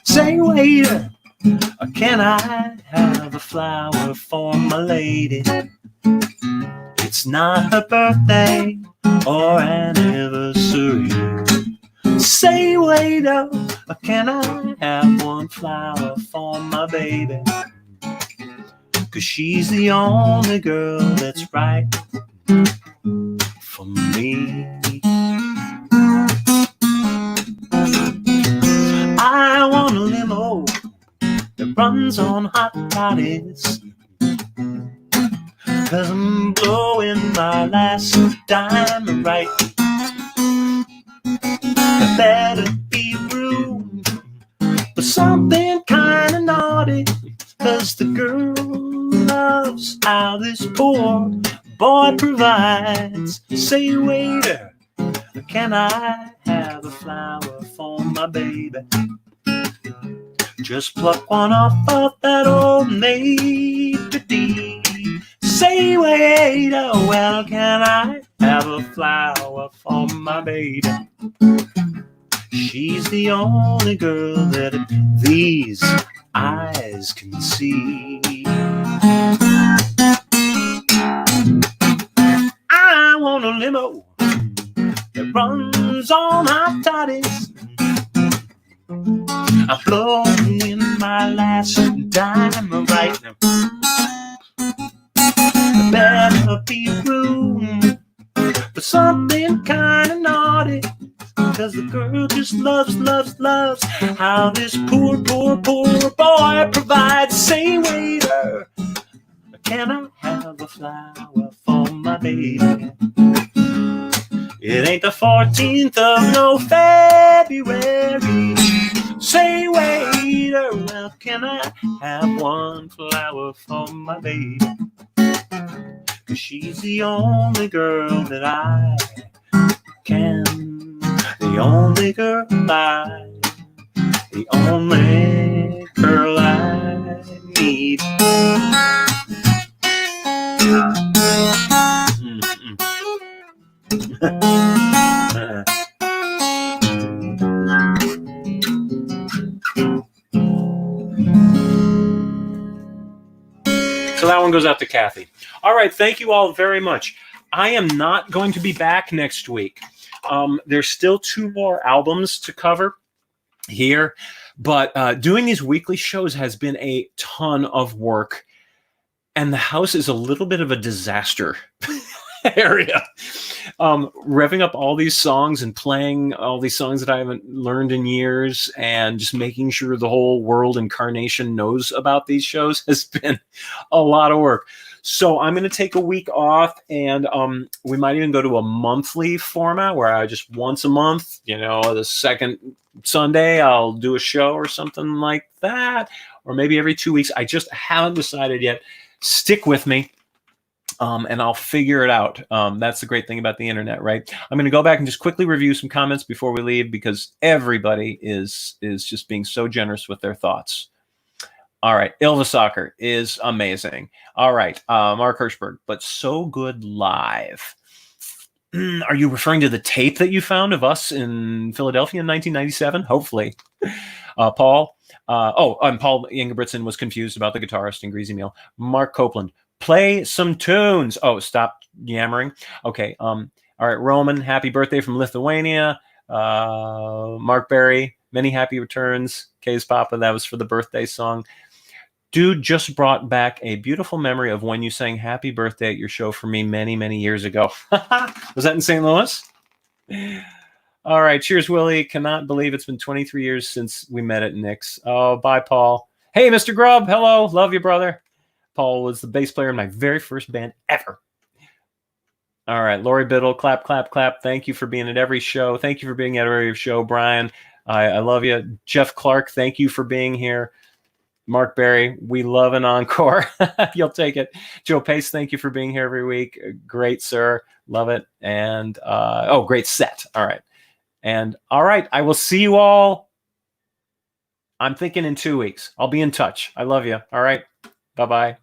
Say, waiter, can I have a flower for my lady? It's not her birthday or anniversary. Say, waiter, can I have one flower for my baby? 'Cause she's the only girl that's right for me. I want a limo that runs on hot toddies, 'cause I'm blowing my last dime right. There better be room for something kind of naughty, 'cause the girl loves how this poor boy provides. Say, waiter, can I have a flower for my baby? Just pluck one off of that old maple tree. Say, waiter, well, can I have a flower for my baby? She's the only girl that these eyes can see. I want a limo that runs on hot toddies. I'm blowing in my last dime right now. There better be room for something kind of naughty, 'cause the girl just loves how this poor boy provides. Say, waiter, can I have a flower for my baby? It ain't the 14th of no February. Say, waiter, well, can I have one flower for my baby? 'Cause she's the only girl that I can, the only girl the only girl I need. So that one goes out to Kathy. All right, thank you all very much. I am not going to be back next week. There's still 2 more albums to cover here, but doing these weekly shows has been a ton of work, and the house is a little bit of a disaster area. Revving up all these songs and playing all these songs that I haven't learned in years, and just making sure the whole world incarnation knows about these shows has been a lot of work. So I'm going to take a week off, and we might even go to a monthly format where I just once a month, the second Sunday, I'll do a show or something like that, or maybe every 2 weeks. I just haven't decided yet. Stick with me. And I'll figure it out. That's the great thing about the internet, right? I'm going to go back and just quickly review some comments before we leave, because everybody is just being so generous with their thoughts. All right. Ilva Soccer is amazing. All right. Mark Hirschberg, but so good live. Are you referring to the tape that you found of us in Philadelphia in 1997? Hopefully. Paul. And Paul Ingebrigtsen was confused about the guitarist in Greasy Meal. Mark Copeland. Play some tunes. Oh, stop yammering. Okay. All right. Roman, happy birthday from Lithuania. Mark Berry, many happy returns. Kay's Papa, that was for the birthday song. Dude just brought back a beautiful memory of when you sang happy birthday at your show for me many, many years ago. Was that in St. Louis? All right. Cheers, Willie. Cannot believe it's been 23 years since we met at Nick's. Oh, bye, Paul. Hey, Mr. Grubb. Hello. Love you, brother. Paul was the bass player in my very first band ever. All right. Lori Biddle, clap, clap, clap. Thank you for being at every show. Thank you for being at every show, Brian. I love you. Jeff Clark, thank you for being here. Mark Berry, we love an encore. You'll take it. Joe Pace, thank you for being here every week. Great, sir. Love it. And, great set. All right. And, all right. I will see you all I'm thinking in 2 weeks. I'll be in touch. I love you. All right. Bye-bye.